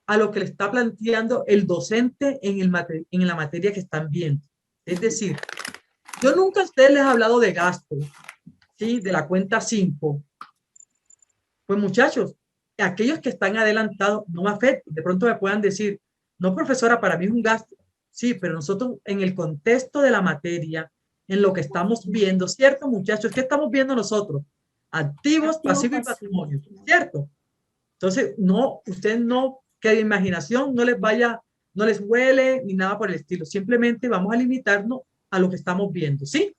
a lo que le está planteando el docente en la materia que están viendo. Es decir, yo nunca a ustedes les he hablado de gasto, ¿sí? De la cuenta 5. Pues muchachos, aquellos que están adelantados no me afectan. De pronto me puedan decir, no, profesora, para mí es un gasto. Sí, pero nosotros en el contexto de la materia, en lo que estamos viendo, ¿cierto, muchachos? ¿Qué estamos viendo nosotros? Activos, pasivos y patrimonio, ¿cierto? Entonces, no, ustedes no, que de imaginación no les vaya, no les huele ni nada por el estilo. Simplemente vamos a limitarnos a lo que estamos viendo, ¿sí?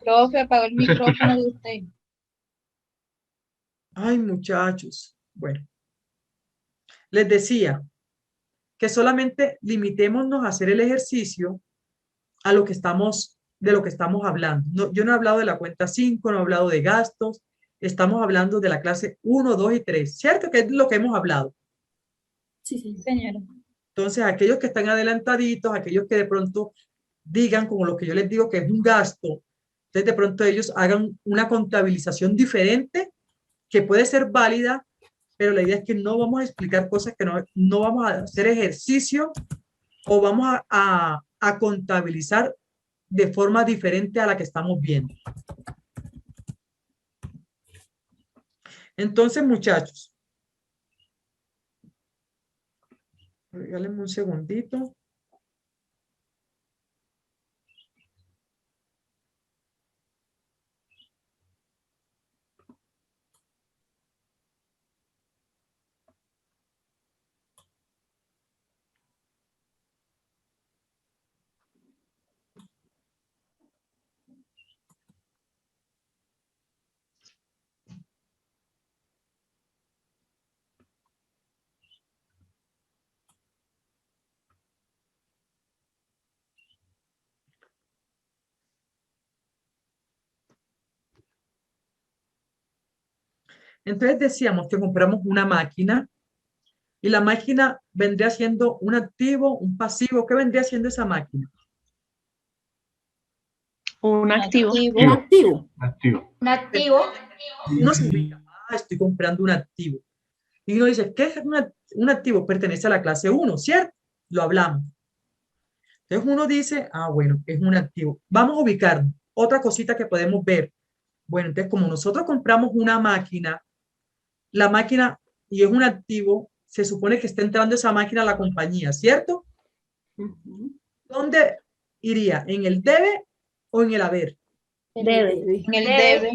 Profe, apagó el micrófono de usted. Ay, muchachos. Bueno, les decía que solamente limitémonos a hacer el ejercicio a lo que estamos, de lo que estamos hablando. No, yo no he hablado de la cuenta 5, no he hablado de gastos, estamos hablando de la clase 1, 2 y 3, ¿cierto? Que es lo que hemos hablado. Sí, señora. Entonces, aquellos que están adelantaditos, aquellos que de pronto digan, como lo que yo les digo, que es un gasto, entonces de pronto ellos hagan una contabilización diferente que puede ser válida, pero la idea es que no vamos a explicar cosas que no vamos a hacer ejercicio o vamos a contabilizar de forma diferente a la que estamos viendo. Entonces, muchachos, regálenme un segundito. Entonces decíamos que compramos una máquina y la máquina vendría siendo un activo, un pasivo. ¿Qué vendría siendo esa máquina? Un activo. Un activo. Activo. Un activo. Uno se ubica, estoy comprando un activo. Y uno dice, ¿qué es un activo? Pertenece a la clase 1, ¿cierto? Lo hablamos. Entonces uno dice, bueno, es un activo. Vamos a ubicarnos. Otra cosita que podemos ver. Bueno, entonces como nosotros compramos una máquina, la máquina, y es un activo, se supone que está entrando esa máquina a la compañía, ¿cierto? ¿Dónde iría? ¿En el debe o en el haber? Debe. En el debe.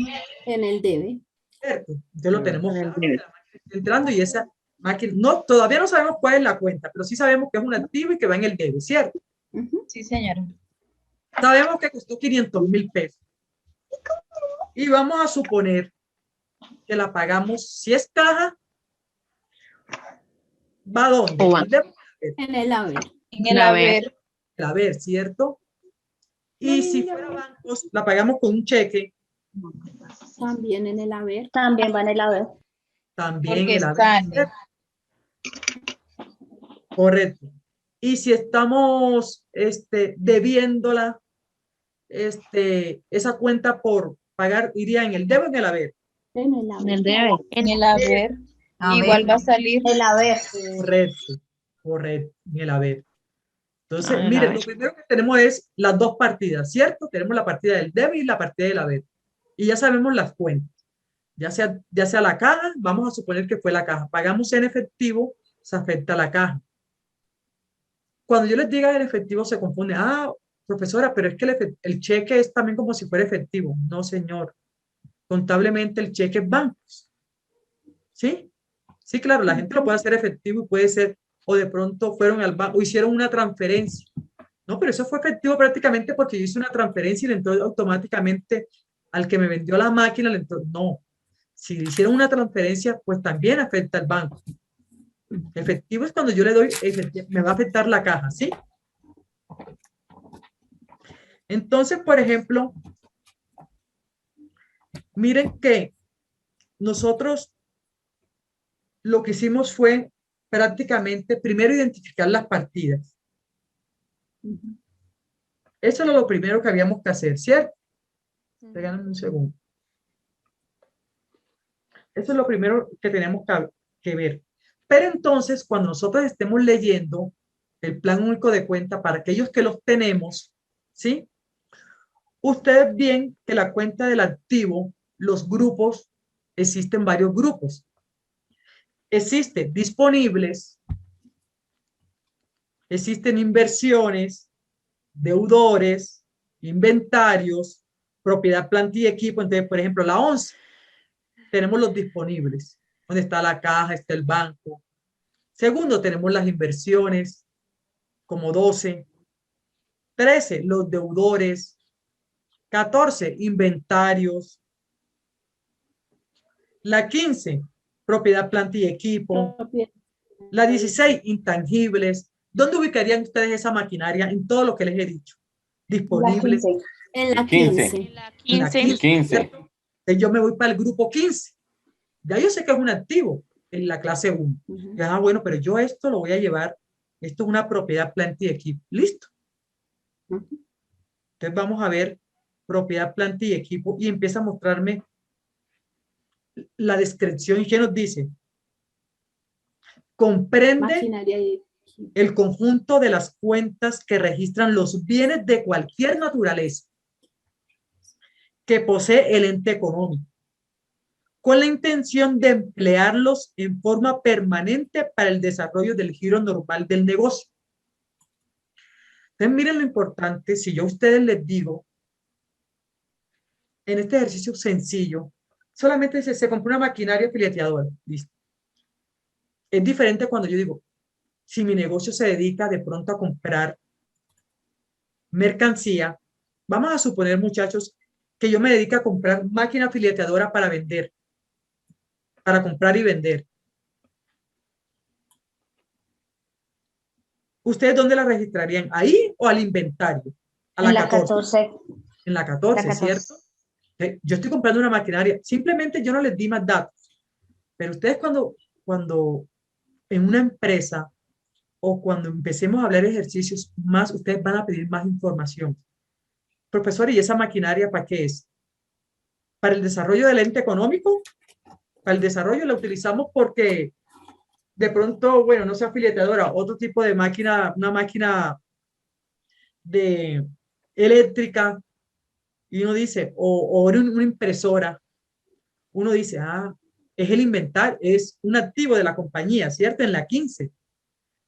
En el debe. ¿Cierto? Entonces lo tenemos claro, que la máquina está entrando y esa máquina, no, todavía no sabemos cuál es la cuenta, pero sí sabemos que es un activo y que va en el debe, ¿cierto? Sí, señora. Sabemos que costó 500.000 pesos. Y vamos a suponer que la pagamos, si es caja, ¿va a dónde? O va. En el haber. En el haber. el haber, ¿cierto? Y si fuera bancos, la pagamos con un cheque. También en el haber. También va en el haber. También Porque el haber. sale. Correcto. Y si estamos debiéndola, esa cuenta por pagar iría en el debe o en el haber. En el haber. En el debe. En el haber. A Igual ver. va a salir. El haber. Correcto, correcto, en el haber. Entonces, Ah, el miren, haber. lo primero que tenemos es las dos partidas, ¿cierto? Tenemos la partida del debe y la partida del haber. Y ya sabemos las cuentas. Ya sea la caja, vamos a suponer que fue la caja. Pagamos en efectivo, se afecta la caja. Cuando yo les diga el efectivo se confunde. Ah, profesora, pero es que el cheque es también como si fuera efectivo. No, señor. Contablemente el cheque es bancos. ¿Sí? Sí, claro, la gente lo puede hacer efectivo y puede ser, o de pronto fueron al banco o hicieron una transferencia. No, pero eso fue efectivo prácticamente porque yo hice una transferencia y le entró automáticamente al que me vendió la máquina, le entró. No. Si le hicieron una transferencia, pues también afecta al banco. Efectivo es cuando yo le doy, me va a afectar la caja, ¿sí? Entonces, por ejemplo, miren que nosotros lo que hicimos fue prácticamente primero identificar las partidas. Eso es lo primero que habíamos que hacer, ¿cierto? Regálame un segundo. Eso es lo primero que tenemos que ver. Pero entonces, cuando nosotros estemos leyendo el plan único de cuenta para aquellos que los tenemos, ¿sí? Ustedes ven que la cuenta del activo, los grupos, existen varios grupos. Existen disponibles, existen inversiones, deudores, inventarios, propiedad, planta y equipo. Entonces, por ejemplo, la 11, tenemos los disponibles, donde está la caja, está el banco. Segundo, tenemos las inversiones, como 12. 13, los deudores. 14, inventarios. La 15, propiedad, planta y equipo. La 16, intangibles. ¿Dónde ubicarían ustedes esa maquinaria en todo lo que les he dicho? Disponibles. En la 15. En la 15. ¿Cierto? Entonces yo me voy para el grupo 15. Ya yo sé que es un activo en la clase 1. Ya, bueno, pero yo esto lo voy a llevar. Esto es una propiedad, planta y equipo. ¿Listo? Entonces vamos a ver propiedad, planta y equipo y empieza a mostrarme la descripción. ¿Y qué nos dice? Comprende el conjunto de las cuentas que registran los bienes de cualquier naturaleza que posee el ente económico, con la intención de emplearlos en forma permanente para el desarrollo del giro normal del negocio. Entonces, miren lo importante, si yo a ustedes les digo, en este ejercicio sencillo, solamente se compró una maquinaria fileteadora, listo. Es diferente cuando yo digo, si mi negocio se dedica de pronto a comprar mercancía, vamos a suponer, muchachos, que yo me dedico a comprar máquina fileteadora para vender, para comprar y vender. ¿Ustedes dónde la registrarían? ¿Ahí o al inventario? A la 14. En la 14, ¿cierto? Yo estoy comprando una maquinaria. Simplemente yo no les di más datos. Pero ustedes cuando en una empresa o cuando empecemos a hablar de ejercicios más, ustedes van a pedir más información. Profesor, ¿y esa maquinaria para qué es? ¿Para el desarrollo del ente económico? Para el desarrollo la utilizamos porque de pronto, bueno, no sea fileteadora, otro tipo de máquina, una máquina de eléctrica, y uno dice, o una impresora, uno dice, es el inventario, es un activo de la compañía, ¿cierto? En la 15.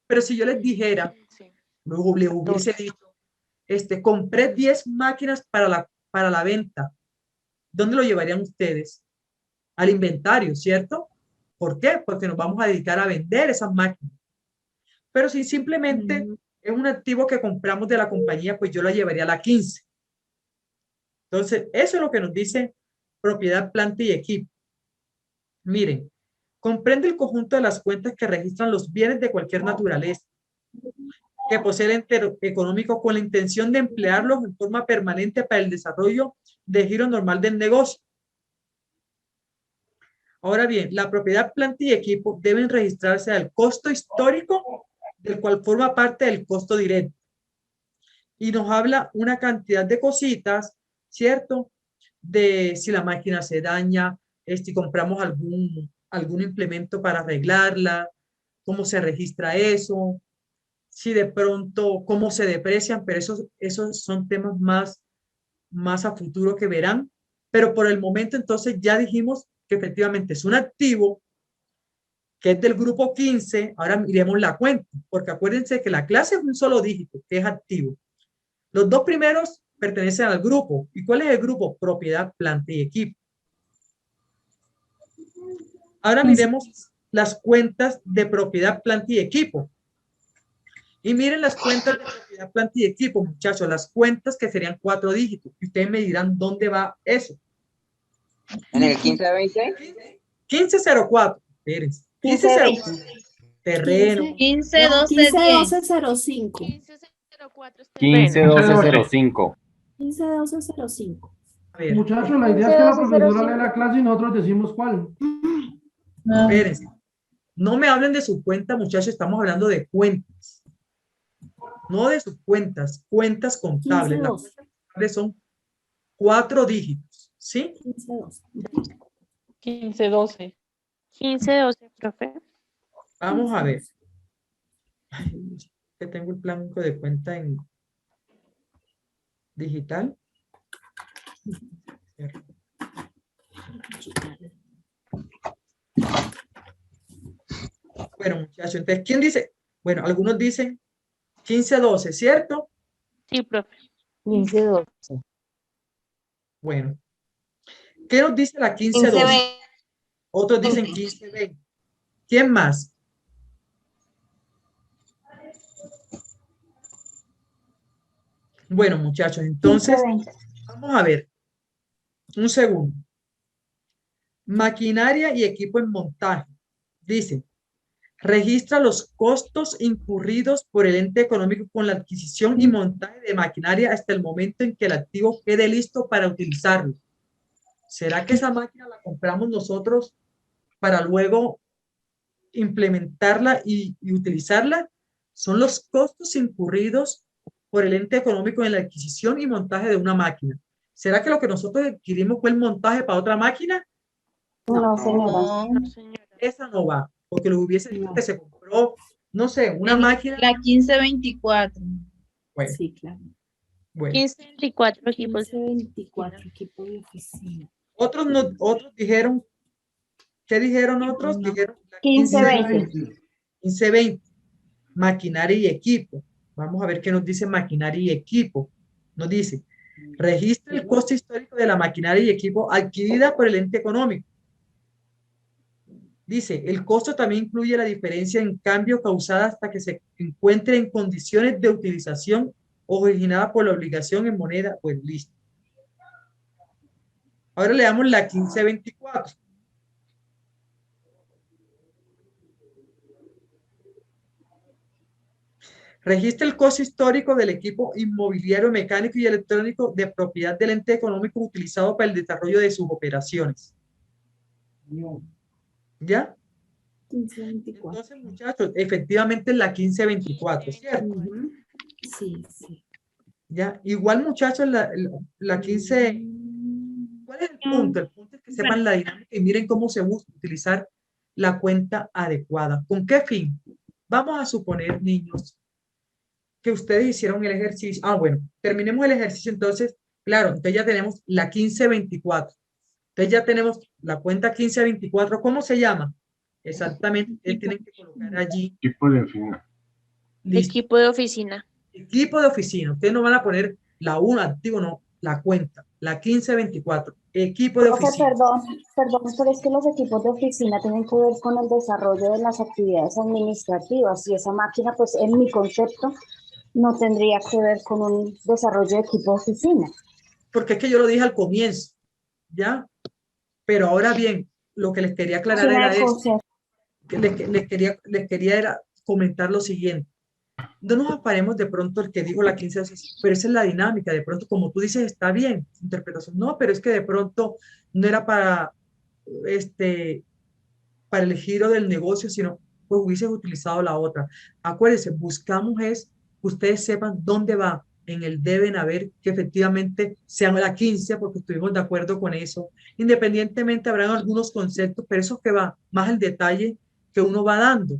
Pero si yo les dijera, luego le hubiese dicho, compré 10 máquinas para la venta, ¿dónde lo llevarían ustedes? Al inventario, ¿cierto? ¿Por qué? Porque nos vamos a dedicar a vender esas máquinas. Pero si simplemente es un activo que compramos de la compañía, pues yo la llevaría a la 15. Entonces, eso es lo que nos dice propiedad, planta y equipo. Miren, comprende el conjunto de las cuentas que registran los bienes de cualquier naturaleza que posee el ente económico con la intención de emplearlos en forma permanente para el desarrollo de giro normal del negocio. Ahora bien, la propiedad, planta y equipo deben registrarse al costo histórico, del cual forma parte del costo directo. Y nos habla una cantidad de cositas, ¿cierto? De si la máquina se daña, si compramos algún implemento para arreglarla, cómo se registra eso, si de pronto, cómo se deprecian, pero esos son temas más a futuro que verán. Pero por el momento, entonces, ya dijimos que efectivamente es un activo que es del grupo 15. Ahora miremos la cuenta, porque acuérdense que la clase es un solo dígito, que es activo. Los dos primeros pertenecen al grupo. ¿Y cuál es el grupo? Propiedad, planta y equipo. Ahora miremos las cuentas de propiedad, planta y equipo. Y miren las cuentas de propiedad, planta y equipo, muchachos, las cuentas que serían 4 dígitos. Y ustedes me dirán dónde va eso. ¿En el 1520? 1504. Espérense. 1504. Terreno. 151205. 151205. 151205. Muchachos, la idea es que la profesora lea la clase y nosotros decimos cuál. Espérense. No me hablen de su cuenta, muchachos, estamos hablando de cuentas. No de sus cuentas, cuentas contables. Las cuentas contables son 4 dígitos, ¿sí? 1512. 1512, profe. Vamos a ver. Ay, que tengo el blanco de cuenta en digital. Bueno, muchachos, entonces, ¿quién dice? Bueno, algunos dicen 1512, ¿cierto? Sí, profe. 1512. Bueno. ¿Qué nos dice la 1512? Otros dicen 1520. ¿Quién más? Bueno, muchachos, entonces, vamos a ver. Un segundo. Maquinaria y equipo en montaje. Dice, registra los costos incurridos por el ente económico con la adquisición y montaje de maquinaria hasta el momento en que el activo quede listo para utilizarlo. ¿Será que esa máquina la compramos nosotros para luego implementarla y utilizarla? Son los costos incurridos por el ente económico en la adquisición y montaje de una máquina. ¿Será que lo que nosotros adquirimos fue el montaje para otra máquina? No, señora. No, señora. Esa no va, porque lo hubiese dicho que se compró, no sé, una máquina. La 1524. Bueno, Sí, claro. bueno. 1524 equipos. 1524 equipo de oficina. Otros dijeron, ¿qué dijeron otros? Dijeron la 1520. 1520. Maquinaria y equipo. Vamos a ver qué nos dice maquinaria y equipo. Nos dice, registra el costo histórico de la maquinaria y equipo adquirida por el ente económico. Dice, el costo también incluye la diferencia en cambio causada hasta que se encuentre en condiciones de utilización originada por la obligación en moneda o en lista. Ahora le damos la 1524. Registra el costo histórico del equipo inmobiliario, mecánico y electrónico de propiedad del ente económico utilizado para el desarrollo de sus operaciones. ¿Ya? 1524. Entonces, muchachos, efectivamente es la 1524, ¿cierto? Sí, sí. ¿Ya? Igual, muchachos, la 15... ¿Cuál es el punto? El punto es que sepan la dinámica y miren cómo se busca utilizar la cuenta adecuada. ¿Con qué fin? Vamos a suponer, niños, que ustedes hicieron el ejercicio. Ah, bueno, terminemos el ejercicio entonces. Claro, entonces ya tenemos la 1524. Entonces ya tenemos la cuenta 1524. ¿Cómo se llama? Exactamente, ustedes tienen que colocar allí. Equipo de oficina. Listo. Equipo de oficina. Equipo de oficina. Ustedes no van a poner la 1 activo, no, la cuenta. La 1524. Equipo de oficina. Perdón, pero es que los equipos de oficina tienen que ver con el desarrollo de las actividades administrativas y esa máquina, pues en mi concepto, no tendría que ver con un desarrollo de equipo de oficina. Porque es que yo lo dije al comienzo, ¿ya? Pero ahora bien, lo que les quería aclarar era esto. Les quería era comentar lo siguiente. no nos afaremos de pronto el que dijo la 15, pero esa es la dinámica. De pronto, como tú dices, está bien, interpretación. No, pero es que de pronto no era para el giro del negocio, sino pues hubieses utilizado la otra. Acuérdense, buscamos es que ustedes sepan dónde va en el deben haber, que efectivamente sea la 15, porque estuvimos de acuerdo con eso. Independientemente, habrán algunos conceptos, pero eso que va más el detalle que uno va dando.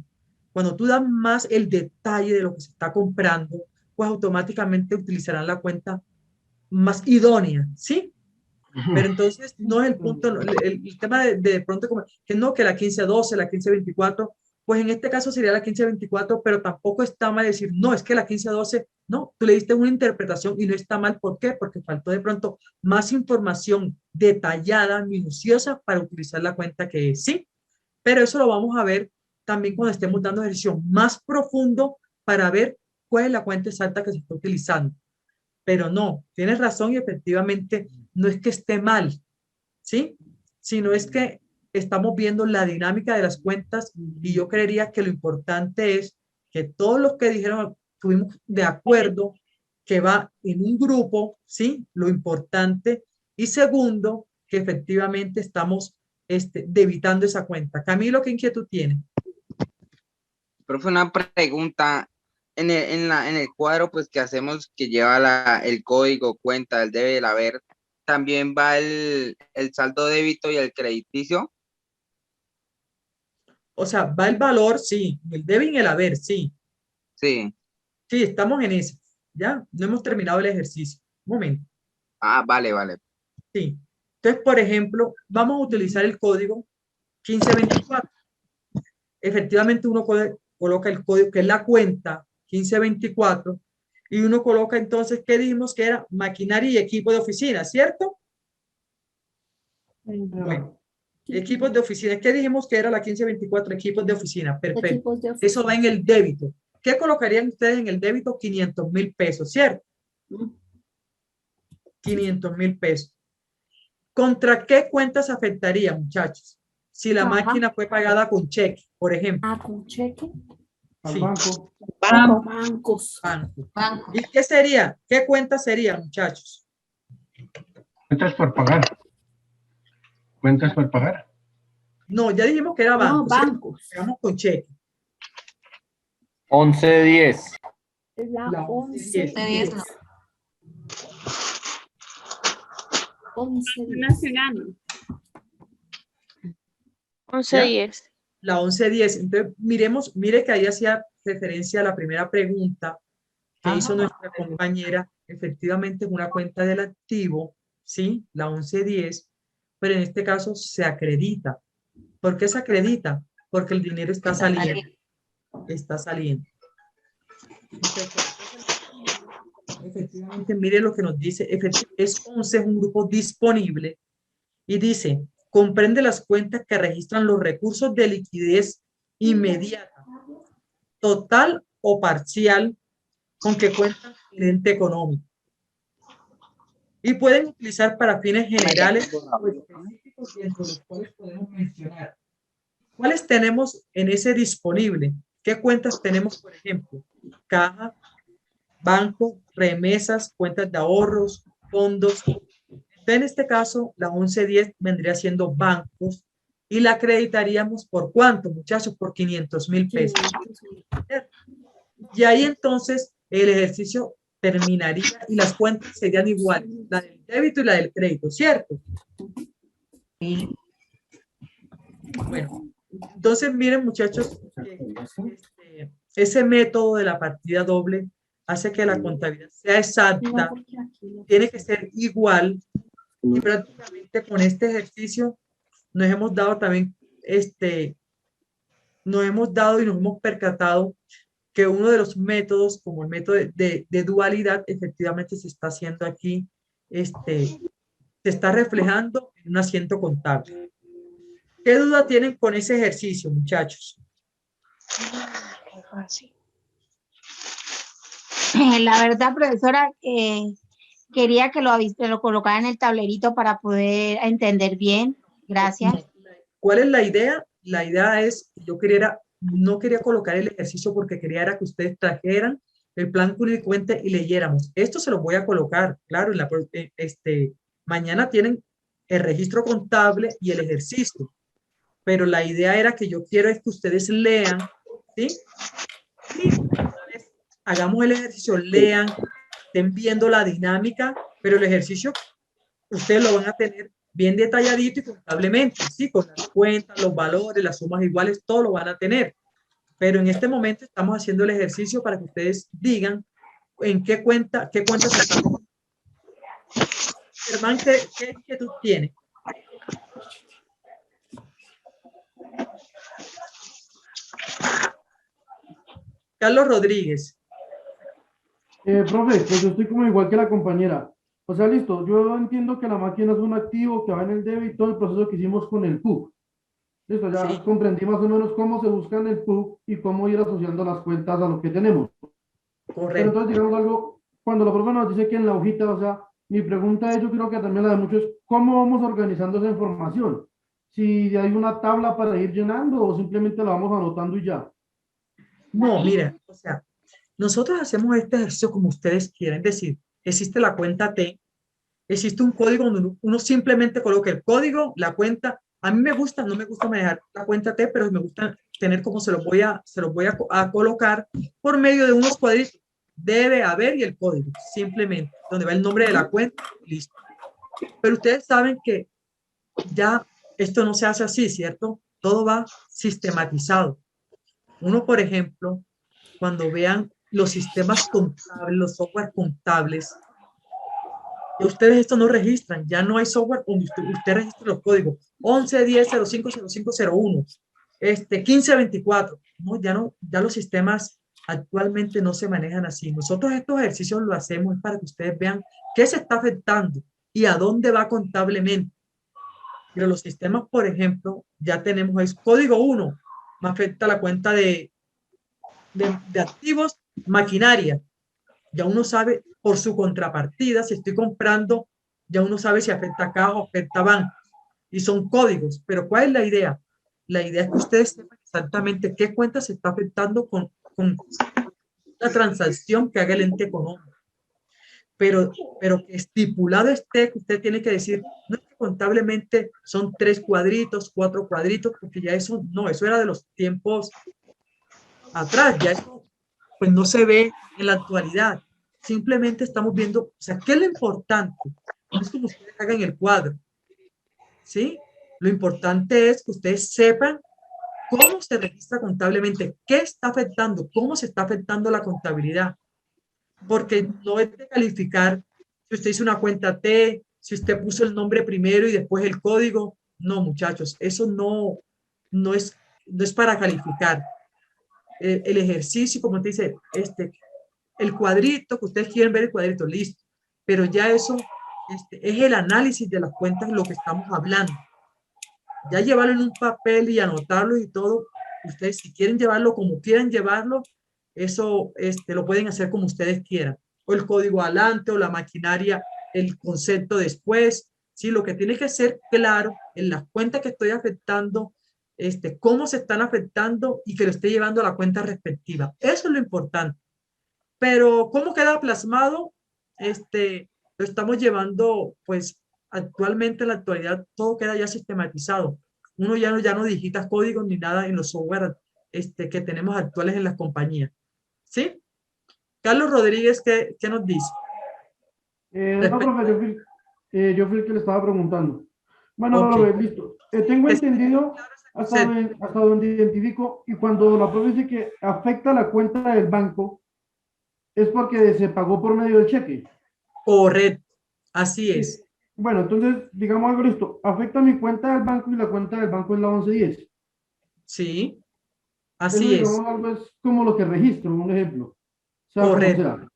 Cuando tú das más el detalle de lo que se está comprando, pues automáticamente utilizarán la cuenta más idónea, ¿sí? Pero entonces no es el punto, el tema de pronto como que no, que la 15-12, la 15-24, pues en este caso sería la 15-24, pero tampoco está mal decir, no, es que la 15-12, no, tú le diste una interpretación y no está mal. ¿Por qué? Porque faltó de pronto más información detallada, minuciosa para utilizar la cuenta que es, sí, pero eso lo vamos a ver también cuando estemos dando ejercicio más profundo para ver cuál es la cuenta exacta que se está utilizando. Pero no, tienes razón y efectivamente no es que esté mal, ¿sí? Sino es que estamos viendo la dinámica de las cuentas y yo creería que lo importante es que todos los que dijeron, estuvimos de acuerdo que va en un grupo, ¿sí? Lo importante. Y segundo, que efectivamente estamos debitando esa cuenta. Camilo, ¿qué inquietud tiene? Profe, una pregunta. En el cuadro pues que hacemos que lleva el código, cuenta, el debe, el haber, ¿también va el saldo débito y el crediticio? O sea, va el valor, sí, el debe y el haber, sí. Sí. Sí, estamos en eso. Ya, no hemos terminado el ejercicio. Un momento. Ah, vale, vale. Sí. Entonces, por ejemplo, vamos a utilizar el código 1524. Efectivamente, uno coloca el código, que es la cuenta 1524, y uno coloca entonces, ¿qué dijimos que era? Maquinaria y equipo de oficina, ¿cierto? Bueno, equipos de oficina. ¿Qué dijimos que era la 1524? Equipos de oficina. Perfecto. Equipos de oficina. Eso va en el débito. ¿Qué colocarían ustedes en el débito? 500,000 pesos, ¿cierto? 500,000 pesos. ¿Contra qué cuentas afectaría, muchachos? Si la máquina fue pagada con cheque, por ejemplo. Ah, con cheque. Sí. Banco. Bancos. Banco. ¿Y qué sería? ¿Qué cuenta sería, muchachos? Cuentas por pagar. Cuentas por pagar. No, ya dijimos que era banco. No, bancos. Pagamos con cheque. 11-10. Es la La 11-10. no. 11-10. Nacional. 11-10. La 11-10. Entonces, mire que ahí hacía referencia a la primera pregunta que hizo nuestra compañera. Efectivamente, es una cuenta del activo, ¿sí? La 11-10, pero en este caso se acredita. ¿Por qué se acredita? Porque el dinero está saliendo. Está saliendo. Efectivamente, mire lo que nos dice. Es 11, es un grupo disponible y dice, comprende las cuentas que registran los recursos de liquidez inmediata, total o parcial, con que cuentan el ente económico. Y pueden utilizar para fines generales o específicos, dentro de los cuales podemos mencionar. ¿Cuáles tenemos en ese disponible? ¿Qué cuentas tenemos, por ejemplo? Caja, banco, remesas, cuentas de ahorros, fondos. En este caso, la 1110 vendría siendo bancos y la acreditaríamos ¿por cuánto, muchachos? Por 500,000 pesos. Y ahí entonces el ejercicio terminaría y las cuentas serían iguales, la del débito y la del crédito, ¿cierto? Bueno, entonces miren, muchachos, que ese método de la partida doble hace que la contabilidad sea exacta, tiene que ser igual, y prácticamente con este ejercicio nos hemos dado también, nos hemos dado y nos hemos percatado que uno de los métodos, como el método de dualidad, efectivamente se está haciendo aquí, se está reflejando en un asiento contable. ¿Qué duda tienen con ese ejercicio, muchachos? La verdad, profesora, quería que lo colocara en el tablerito para poder entender bien. Gracias. ¿Cuál es la idea? La idea es, yo quería no quería colocar el ejercicio porque quería era que ustedes trajeran el plan único de cuenta y leyéramos. Esto se lo voy a colocar, claro, mañana tienen el registro contable y el ejercicio, pero la idea era que yo quiero es que ustedes lean, ¿sí? Y una vez hagamos el ejercicio, lean, estén viendo la dinámica, pero el ejercicio ustedes lo van a tener bien detalladito y contablemente, ¿sí? Con las cuentas, los valores, las sumas iguales, todo lo van a tener. Pero en este momento estamos haciendo el ejercicio para que ustedes digan en qué cuenta se está. Germán, ¿qué inquietud tiene? Carlos Rodríguez. Profe, pues yo estoy como igual que la compañera. O sea, listo, yo entiendo que la máquina es un activo que va en el debe y todo el proceso que hicimos con el PUC. Listo, ya comprendí más o menos cómo se busca en el PUC y cómo ir asociando las cuentas a lo que tenemos. Correcto. Pero entonces, digamos algo, cuando la profe nos dice que en la hojita, o sea, mi pregunta es, yo creo que también la de muchos, ¿cómo vamos organizando esa información? Si hay una tabla para ir llenando o simplemente la vamos anotando y ya. No, mira, o sea, nosotros hacemos este ejercicio como ustedes quieren, es decir, existe la cuenta T, existe un código donde uno simplemente coloca el código, la cuenta. A mí me gusta, no me gusta manejar la cuenta T, pero me gusta tener como se los voy a colocar por medio de unos cuadritos. Debe haber y el código, simplemente, donde va el nombre de la cuenta, listo. Pero ustedes saben que ya esto no se hace así, ¿cierto? Todo va sistematizado. Uno, por ejemplo, cuando vean los sistemas contables, los software contables, ustedes esto no registran, ya no hay software donde usted registra los códigos 1110050501, 1524, no, ya los sistemas actualmente no se manejan así. Nosotros estos ejercicios lo hacemos para que ustedes vean qué se está afectando y a dónde va contablemente. Pero los sistemas, por ejemplo, ya tenemos el código 1, me afecta la cuenta de activos, maquinaria. Ya uno sabe por su contrapartida, si estoy comprando, ya uno sabe si afecta a caja o afecta a banco. Y son códigos. Pero ¿cuál es la idea? La idea es que ustedes sepan exactamente qué cuenta se está afectando con la transacción que haga el ente económico. Pero que estipulado esté, que usted tiene que decir, no es que contablemente son 3 cuadritos, 4 cuadritos, porque ya eso, no, eso era de los tiempos atrás, ya eso pues no se ve en la actualidad. Simplemente estamos viendo, o sea, ¿qué es lo importante? No es como ustedes hagan el cuadro, ¿sí? Lo importante es que ustedes sepan cómo se registra contablemente, qué está afectando, cómo se está afectando la contabilidad. Porque no es de calificar si usted hizo una cuenta T, si usted puso el nombre primero y después el código. No, muchachos, eso no es para calificar. El ejercicio, como te dice, el cuadrito, que ustedes quieren ver el cuadrito, listo. Pero ya eso es el análisis de las cuentas, lo que estamos hablando. Ya llevarlo en un papel y anotarlo y todo, ustedes si quieren llevarlo como quieran llevarlo, eso lo pueden hacer como ustedes quieran. O el código adelante, o la maquinaria, el concepto después. Sí, lo que tiene que ser claro en las cuentas que estoy afectando, cómo se están afectando y que lo esté llevando a la cuenta respectiva. Eso es lo importante. Pero cómo queda plasmado, lo estamos llevando, pues actualmente en la actualidad todo queda ya sistematizado. Uno ya no digita códigos ni nada en los software que tenemos actuales en las compañías. ¿Sí? Carlos Rodríguez, ¿qué nos dice? No, profe, yo fui el que le estaba preguntando. Bueno, Okay. Listo. Tengo entendido hasta donde identifico, y cuando la profe dice que afecta la cuenta del banco, es porque se pagó por medio del cheque. Correcto, así es. Bueno, entonces, digamos algo listo. Afecta mi cuenta del banco y la cuenta del banco es la 1110. Sí, Eso, así es. digamos, algo es como lo que registro, un ejemplo. Sea Correcto. como sea.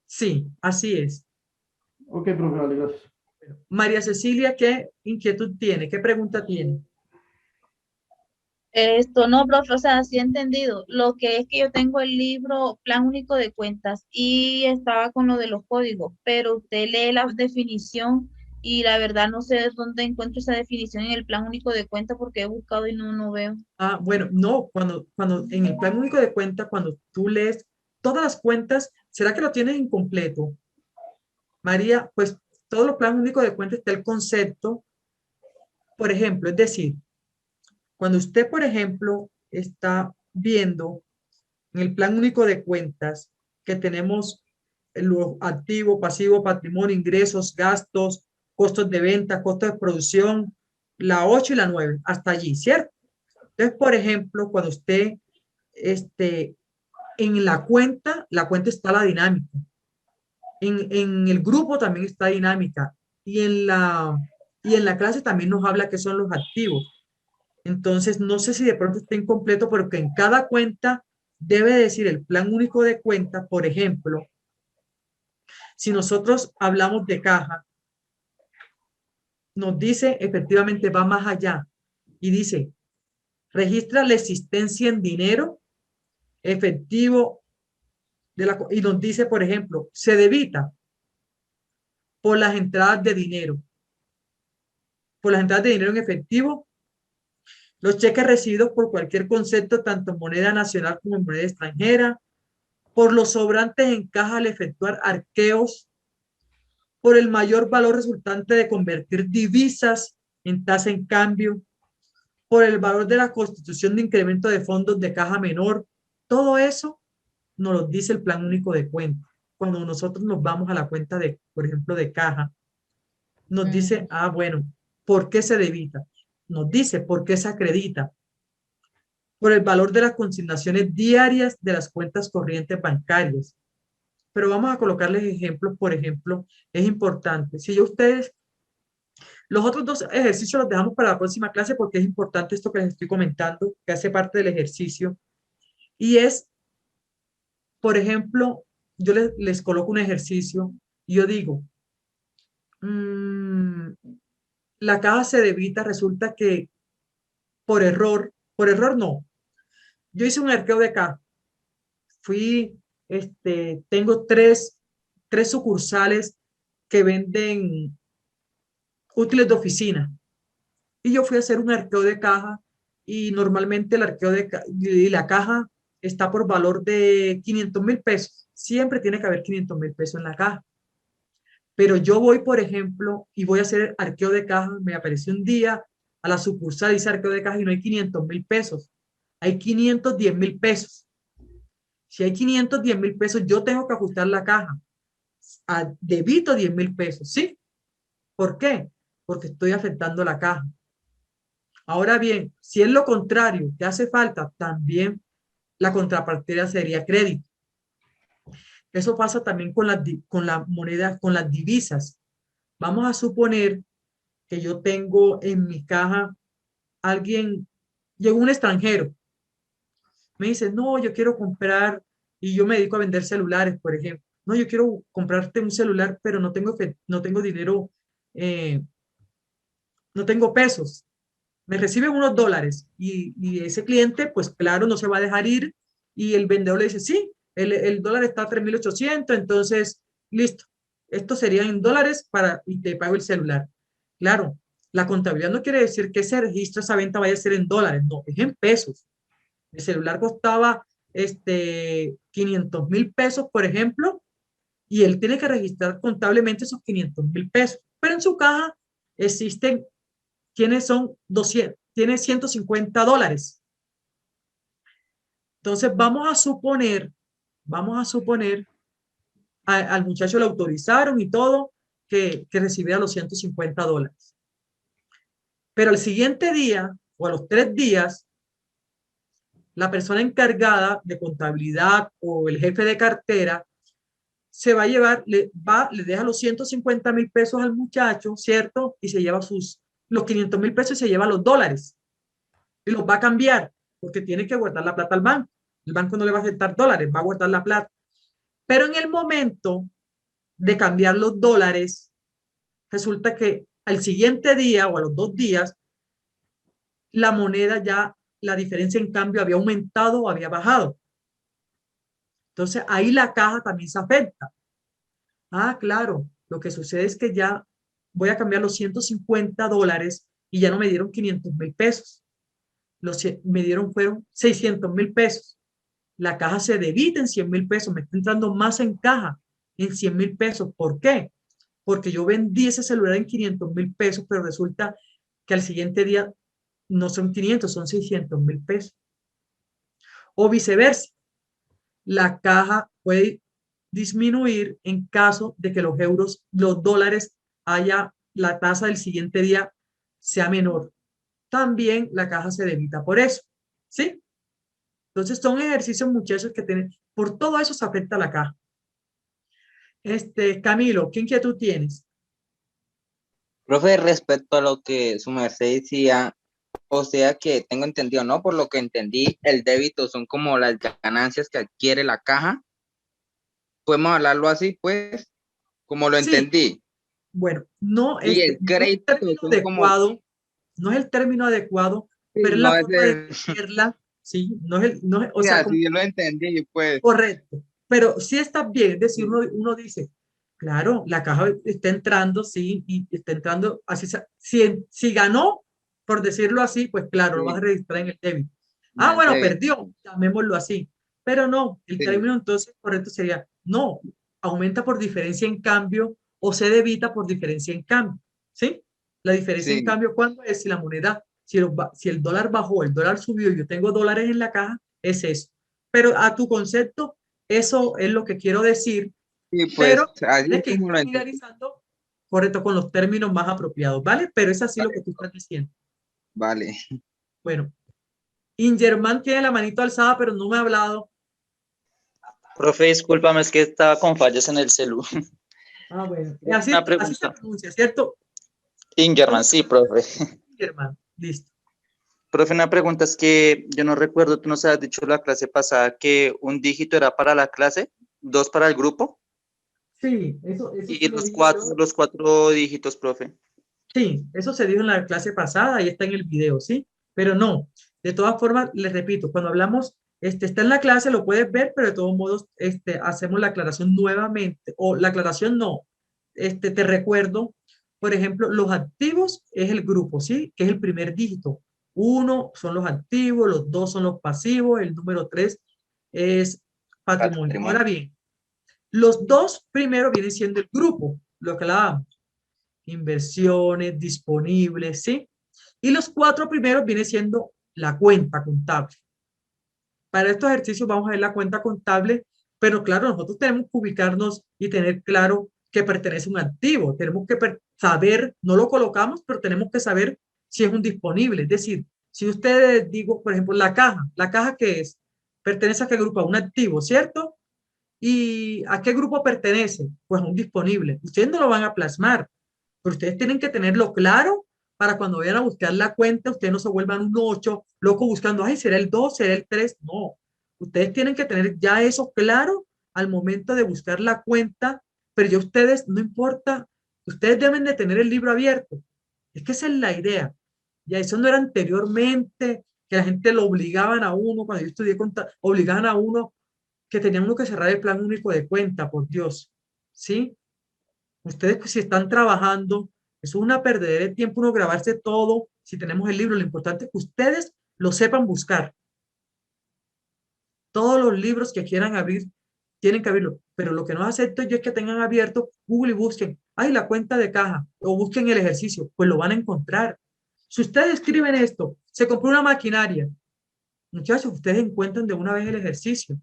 Sí, así es. Ok, profe, vale, gracias. María Cecilia, ¿qué inquietud tiene? ¿Qué pregunta tiene? No, profe, o sea, sí he entendido. Lo que es que yo tengo el libro Plan Único de Cuentas y estaba con lo de los códigos, pero usted lee la definición y la verdad no sé dónde encuentro esa definición en el plan único de cuenta porque he buscado y no veo. Ah, bueno, no, cuando en el plan único de cuenta, cuando tú lees todas las cuentas, ¿será que lo tienes incompleto? María, pues todo los planes únicos de cuenta está el concepto, por ejemplo, es decir, cuando usted, por ejemplo, está viendo en el plan único de cuentas que tenemos los activos, pasivos, patrimonio, ingresos, gastos, costos de venta, costos de producción, la 8 y la 9, hasta allí, ¿cierto? Entonces, por ejemplo, cuando usted en la cuenta está la dinámica. En el grupo también está dinámica. Y en la clase también nos habla qué son los activos. Entonces, no sé si de pronto está incompleto, pero que en cada cuenta debe decir el plan único de cuenta. Por ejemplo, si nosotros hablamos de caja, nos dice, efectivamente va más allá y dice, registra la existencia en dinero efectivo y nos dice, por ejemplo, se debita por las entradas de dinero, en efectivo, los cheques recibidos por cualquier concepto, tanto en moneda nacional como en moneda extranjera, por los sobrantes en caja al efectuar arqueos, por el mayor valor resultante de convertir divisas en tasa en cambio, por el valor de la constitución de incremento de fondos de caja menor. Todo eso nos lo dice el plan único de cuenta. Cuando nosotros nos vamos a la cuenta de, por ejemplo, de caja, nos dice, ah, bueno, ¿por qué se debita? Nos dice, ¿por qué se acredita? Por el valor de las consignaciones diarias de las cuentas corrientes bancarias. Pero vamos a colocarles ejemplos. Por ejemplo, es importante. Si yo ustedes, los otros dos ejercicios los dejamos para la próxima clase porque es importante esto que les estoy comentando, que hace parte del ejercicio. Y es, por ejemplo, yo les coloco un ejercicio y yo digo, la caja se debita, resulta que por error no, yo hice un arqueo de caja, tengo tres sucursales que venden útiles de oficina y yo fui a hacer un arqueo de caja y normalmente el arqueo y la caja está por valor de 500.000 pesos, siempre tiene que haber 500.000 pesos en la caja. Pero yo voy, por ejemplo, y voy a hacer arqueo de caja, me apareció un día a la sucursal, dice arqueo de caja y no hay 500.000 pesos, hay 510.000 pesos. Si hay 510.000 pesos, yo tengo que ajustar la caja. Debito 10.000 pesos, ¿sí? ¿Por qué? Porque estoy afectando la caja. Ahora bien, si es lo contrario, que hace falta, también la contrapartida sería crédito. Eso pasa también con la moneda, con las divisas. Vamos a suponer que yo tengo en mi caja llegó un extranjero, me dice, no, yo quiero comprar, y yo me dedico a vender celulares, por ejemplo. No, yo quiero comprarte un celular, pero no tengo dinero, no tengo pesos. Me reciben unos dólares y ese cliente, pues claro, no se va a dejar ir y el vendedor le dice, sí, el dólar está a 3.800, entonces, listo, esto sería en dólares y te pago el celular. Claro, la contabilidad no quiere decir que ese registro, esa venta vaya a ser en dólares, no, es en pesos. El celular costaba 500.000 pesos, por ejemplo, y él tiene que registrar contablemente esos 500.000 pesos, pero en su caja existen tiene 150 dólares. Entonces vamos a suponer, al muchacho le autorizaron y todo, que recibiera los 150 dólares. Pero al siguiente día, o a los 3 días, la persona encargada de contabilidad o el jefe de cartera se va a llevar, le deja los 150.000 pesos al muchacho, ¿cierto? Y se lleva los 500.000 pesos y se lleva los dólares. Y los va a cambiar, porque tiene que guardar la plata al banco. El banco no le va a aceptar dólares, va a guardar la plata. Pero en el momento de cambiar los dólares, resulta que al siguiente día o a los 2 días, la moneda ya, la diferencia en cambio había aumentado o había bajado. Entonces ahí la caja también se afecta. Ah, claro, lo que sucede es que ya voy a cambiar los $150 y ya no me dieron 500.000 pesos. Me dieron fueron 600.000 pesos. La caja se debita en 100.000 pesos, me está entrando más en caja en 100.000 pesos. ¿Por qué? Porque yo vendí ese celular en 500.000 pesos, pero resulta que al siguiente día no son 500, son 600.000 pesos. O viceversa, la caja puede disminuir en caso de que los dólares la tasa del siguiente día sea menor. También la caja se debita por eso, ¿sí? Entonces son ejercicios, muchachos, que tienen, por todo eso se afecta a la caja. Camilo, ¿qué inquietud tienes? Profe, respecto a lo que su merced decía, o sea que tengo entendido, ¿no? Por lo que entendí, el débito son como las ganancias que adquiere la caja. ¿Podemos hablarlo así, pues? Como lo entendí. Bueno, no Y es el crédito son adecuado, no es el término adecuado, Sí, pero es no la es forma de el- decirla, sí, no es, o Sí, sea, así yo lo entendí, pues. correcto, pero sí está bien, es decir, uno dice, claro, la caja está entrando, sí, y está entrando, así, si ganó, por decirlo así, pues claro, lo vas a registrar en el débito. Ah, El bueno, débito. perdió, llamémoslo así, pero no, el Sí. término entonces correcto sería, no, aumenta por diferencia en cambio o se debita por diferencia en cambio, ¿sí? La diferencia en Sí. cambio, ¿cuándo es? Si la moneda, si el dólar bajó, el dólar subió, yo tengo dólares en la caja, es eso. Pero a tu concepto, eso es lo que quiero decir, Sí, pues pero así tienes es que ir como lo entendí. familiarizando, correcto, con los términos más apropiados, ¿vale? Pero es así lo que tú estás diciendo. Vale. Bueno, Ingerman tiene la manito alzada, pero no me ha hablado. Profe, discúlpame, es que estaba con fallos en el celu. Ah, bueno, Una así se pregunta. pronuncia, ¿cierto? Ingerman, sí, profe. Ingerman, listo. Profe, una pregunta es que yo no recuerdo, tú nos habías dicho la clase pasada que un dígito era para la clase, 2 para el grupo Sí, eso y sí lo dije yo. los 4 dígitos, profe. Sí, eso se dijo en la clase pasada y está en el video, ¿sí? Pero no, de todas formas, les repito, cuando hablamos, está en la clase, lo puedes ver, pero de todos modos, hacemos la aclaración nuevamente, o la aclaración no, te recuerdo, por ejemplo, los activos es el grupo, ¿sí? Que es el primer dígito. 1 son los activos, los 2 son los pasivos, el número 3 es patrimonio. Ahora bien, los 2 primeros vienen siendo el grupo, lo que hablábamos, inversiones disponibles, ¿sí? Y los 4 primeros viene siendo la cuenta contable. Para estos ejercicios vamos a ver la cuenta contable, pero claro, nosotros tenemos que ubicarnos y tener claro que pertenece a un activo. Tenemos que saber, no lo colocamos, pero tenemos que saber si es un disponible. Es decir, si ustedes digo, por ejemplo, la caja ¿qué es? ¿Pertenece a qué grupo? A un activo, ¿cierto? ¿Y a qué grupo pertenece? Pues a un disponible. Ustedes no lo van a plasmar, pero ustedes tienen que tenerlo claro para cuando vayan a buscar la cuenta, ustedes no se vuelvan un 8, loco buscando, ay, será el 2, será el 3. No, ustedes tienen que tener ya eso claro al momento de buscar la cuenta, pero ya ustedes, no importa, ustedes deben de tener el libro abierto. Es que esa es la idea. Ya eso no era anteriormente, que la gente lo obligaban a uno, cuando yo estudié, obligaban a uno que tenían uno que cerrar el plan único de cuenta, por Dios. ¿Sí? Ustedes pues, si están trabajando, es una perdedera de tiempo uno grabarse todo. Si tenemos el libro, lo importante es que ustedes lo sepan buscar. Todos los libros que quieran abrir, tienen que abrirlo. Pero lo que no acepto yo es que tengan abierto Google y busquen, ay, la cuenta de caja, o busquen el ejercicio, pues lo van a encontrar. Si ustedes escriben esto, se compró una maquinaria, muchachos, ustedes encuentran de una vez el ejercicio.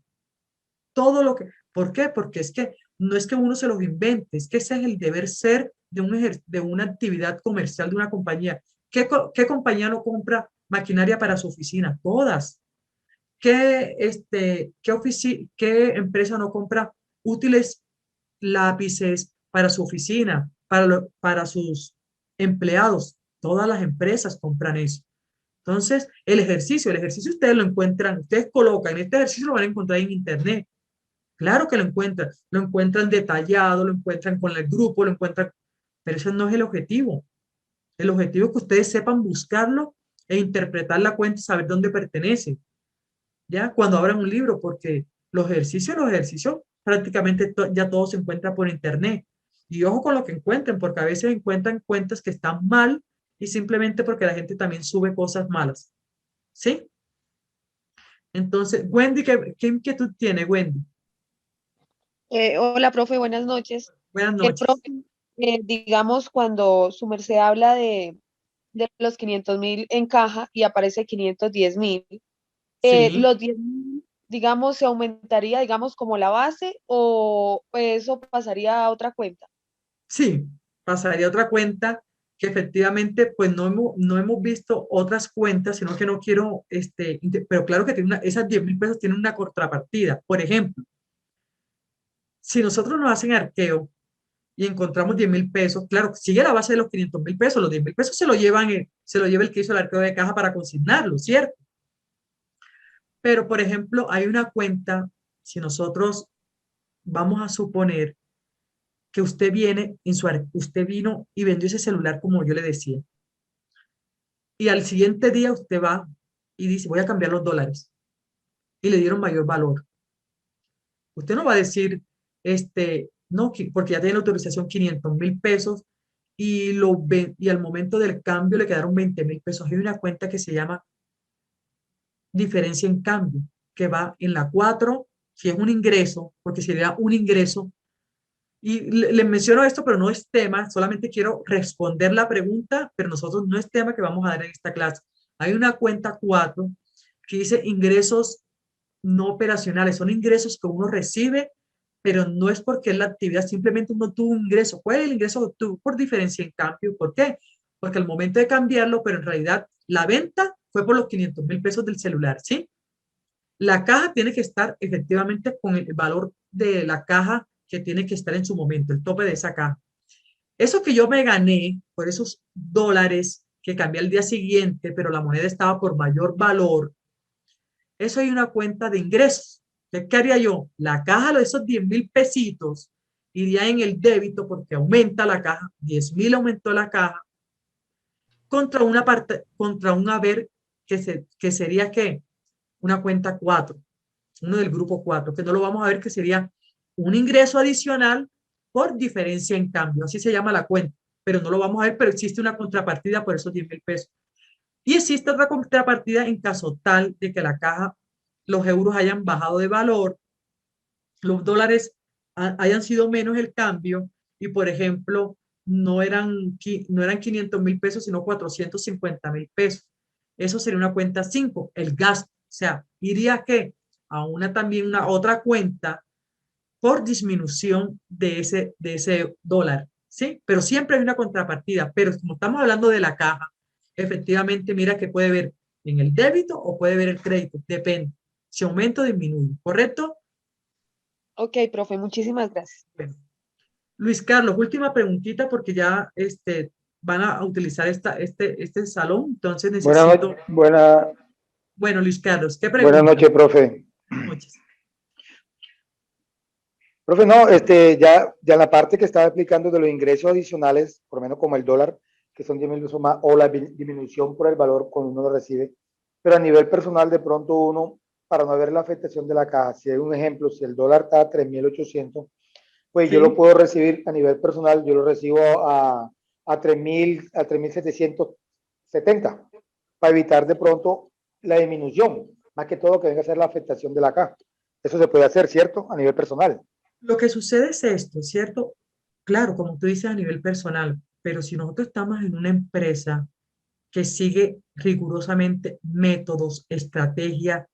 Todo lo que, ¿por qué? Porque es que no es que uno se los invente, es que ese es el deber ser de una actividad comercial de una compañía. ¿Qué compañía no compra maquinaria para su oficina? Todas. ¿Qué empresa no compra útiles lápices para su oficina, para sus empleados? Todas las empresas compran eso. Entonces, el ejercicio ustedes lo encuentran, ustedes colocan, este ejercicio lo van a encontrar en internet. Claro que lo encuentran detallado, lo encuentran con el grupo, lo encuentran, pero ese no es el objetivo. El objetivo es que ustedes sepan buscarlo e interpretar la cuenta y saber dónde pertenece, ¿ya? Cuando abran un libro, porque los ejercicios prácticamente ya todo se encuentra por internet. Y ojo con lo que encuentren, porque a veces encuentran cuentas que están mal y simplemente porque la gente también sube cosas malas. ¿Sí? Entonces, Wendy, ¿qué inquietud tiene, Wendy? Hola, profe, buenas noches. Buenas Que el noches. profe, digamos, cuando su merced habla de los 500.000 en caja y aparece 510.000, Sí. los 10.000, digamos, se aumentaría, digamos, como la base o eso pasaría a otra cuenta. Sí, pasaría a otra cuenta que efectivamente pues no hemos visto otras cuentas, sino que no quiero, pero claro que tiene esas 10.000 pesos tienen una contrapartida. Por ejemplo, si nosotros nos hacen arqueo y encontramos 10.000 pesos, claro, sigue la base de los 500.000 pesos, los 10.000 pesos se lo lleva el que hizo el arqueo de caja para consignarlo, ¿cierto? Pero, por ejemplo, hay una cuenta, si nosotros vamos a suponer que usted usted vino y vendió ese celular como yo le decía. Y al siguiente día usted va y dice, voy a cambiar los dólares. Y le dieron mayor valor. Usted no va a decir, no, porque ya tiene la autorización 500.000 pesos y al momento del cambio le quedaron 20.000 pesos. Hay una cuenta que se llama diferencia en cambio, que va en la 4, si es un ingreso, porque sería un ingreso. Y les menciono esto, pero no es tema, solamente quiero responder la pregunta, pero nosotros no es tema que vamos a dar en esta clase. Hay una cuenta 4 que dice ingresos no operacionales, son ingresos que uno recibe, pero no es porque es la actividad, simplemente uno tuvo un ingreso. ¿Cuál es el ingreso que obtuvo? Por diferencia en cambio. ¿Por qué? Porque al momento de cambiarlo, pero en realidad la venta fue por los 500.000 pesos del celular, ¿sí? La caja tiene que estar efectivamente con el valor de la caja que tiene que estar en su momento, el tope de esa caja. Eso que yo me gané por esos dólares que cambié al día siguiente, pero la moneda estaba por mayor valor, eso hay una cuenta de ingresos. ¿Qué haría yo? La caja de esos 10.000 pesitos iría en el débito porque aumenta la caja, 10.000 aumentó la caja, contra una parte, contra un haber que sería ¿qué? Una cuenta 4, uno del grupo 4, que no lo vamos a ver, que sería un ingreso adicional por diferencia en cambio, así se llama la cuenta, pero no lo vamos a ver, pero existe una contrapartida por esos 10.000 pesos. Y existe otra contrapartida en caso tal de que la caja, los euros hayan bajado de valor, los dólares hayan sido menos el cambio y, por ejemplo, no eran 500.000 pesos, sino 450.000 pesos. Eso sería una cuenta 5, el gasto. O sea, iría que a también una otra cuenta por disminución de ese dólar, ¿sí? Pero siempre hay una contrapartida, pero como estamos hablando de la caja, efectivamente, mira que puede ver en el débito o puede ver el crédito, depende, si aumenta o disminuye, ¿correcto? Ok, profe, muchísimas gracias. Bueno. Luis Carlos, última preguntita porque ya van a utilizar este salón, entonces necesito... Bueno, Luis Carlos, ¿qué pregunta? Buenas noches, profe. Buenas noches. Profe, no, ya la parte que estaba explicando de los ingresos adicionales, por lo menos como el dólar, que son 10.000 pesos más, o la disminución por el valor cuando uno lo recibe, pero a nivel personal, de pronto uno, para no ver la afectación de la caja, si hay un ejemplo, si el dólar está a 3.800, pues yo lo puedo recibir a nivel personal, yo lo recibo a 3.770, para evitar de pronto la disminución, más que todo que venga a ser la afectación de la caja. Eso se puede hacer, ¿cierto? A nivel personal. Lo que sucede es esto, ¿cierto? Claro, como tú dices a nivel personal, pero si nosotros estamos en una empresa que sigue rigurosamente métodos, estrategia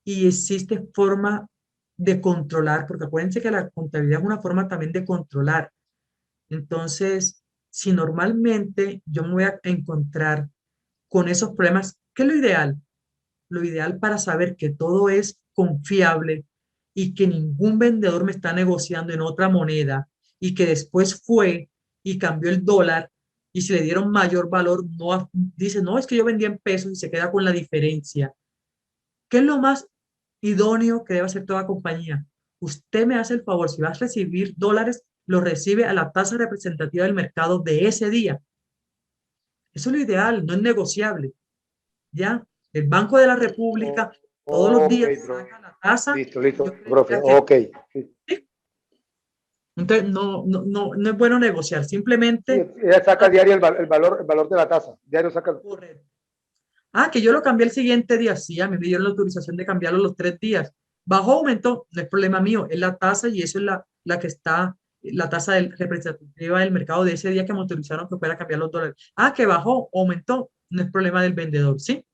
y existe forma de controlar, porque acuérdense que la contabilidad es una forma también de controlar. Entonces, si normalmente yo me voy a encontrar con esos problemas, ¿qué es lo ideal? Lo ideal para saber que todo es confiable y que ningún vendedor me está negociando en otra moneda y que después fue y cambió el dólar y si le dieron mayor valor, no dice, no, es que yo vendía en pesos y se queda con la diferencia. ¿Qué es lo más idóneo que debe hacer toda compañía? Usted me hace el favor, si vas a recibir dólares, lo recibe a la tasa representativa del mercado de ese día. Eso es lo ideal, no es negociable. ¿Ya? El Banco de la República todos los días saca la tasa. Listo, profe, ok. ¿Sí? Entonces, no es bueno negociar, simplemente... Sí, ella saca diario el valor de la tasa, diario saca... Correcto. Ah, que yo lo cambié el siguiente día, sí, a mí me dieron la autorización de cambiarlo los 3 días. Bajó, aumentó, no es problema mío, es la tasa y eso es la que está, la tasa representativa del mercado de ese día que me autorizaron que fuera a cambiar los dólares. Ah, que bajó, aumentó, no es problema del vendedor, ¿sí?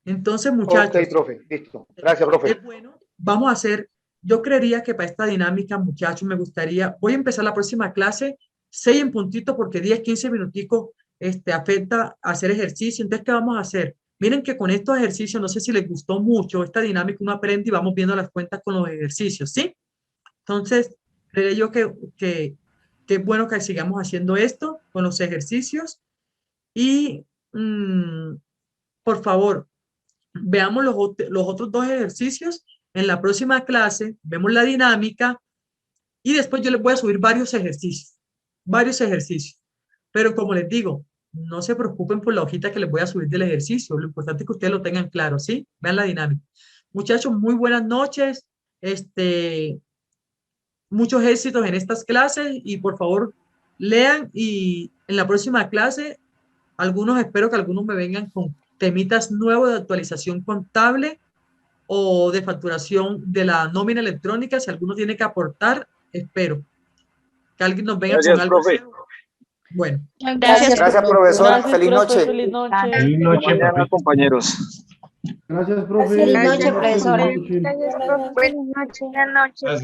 Entonces, muchachos. Ok, profe, listo. Gracias, profe. Es bueno, vamos a hacer, yo creería que para esta dinámica, muchachos, me gustaría, voy a empezar la próxima clase, 6 en puntito, porque 10, 15 minuticos afecta a hacer ejercicio. Entonces, ¿qué vamos a hacer? Miren que con estos ejercicios, no sé si les gustó mucho esta dinámica, uno aprende y vamos viendo las cuentas con los ejercicios, ¿sí? Entonces, creo yo que es bueno que sigamos haciendo esto con los ejercicios y, por favor, veamos los otros 2 ejercicios en la próxima clase, vemos la dinámica y después yo les voy a subir varios ejercicios, pero como les digo, no se preocupen por la hojita que les voy a subir del ejercicio, lo importante es que ustedes lo tengan claro, ¿sí? Vean la dinámica. Muchachos, muy buenas noches, muchos éxitos en estas clases y por favor lean y en la próxima clase, espero que algunos me vengan con temitas nuevos de actualización contable o de facturación de la nómina electrónica. Si alguno tiene que aportar, espero que alguien nos venga con algo. Profe. Bueno. Gracias, profesor. Gracias, Feliz profe. noche. Feliz noche. Feliz noche, Mañana, profe. compañeros. Gracias, profe. Feliz noche, profesora. Buenas noches. Buenas noches.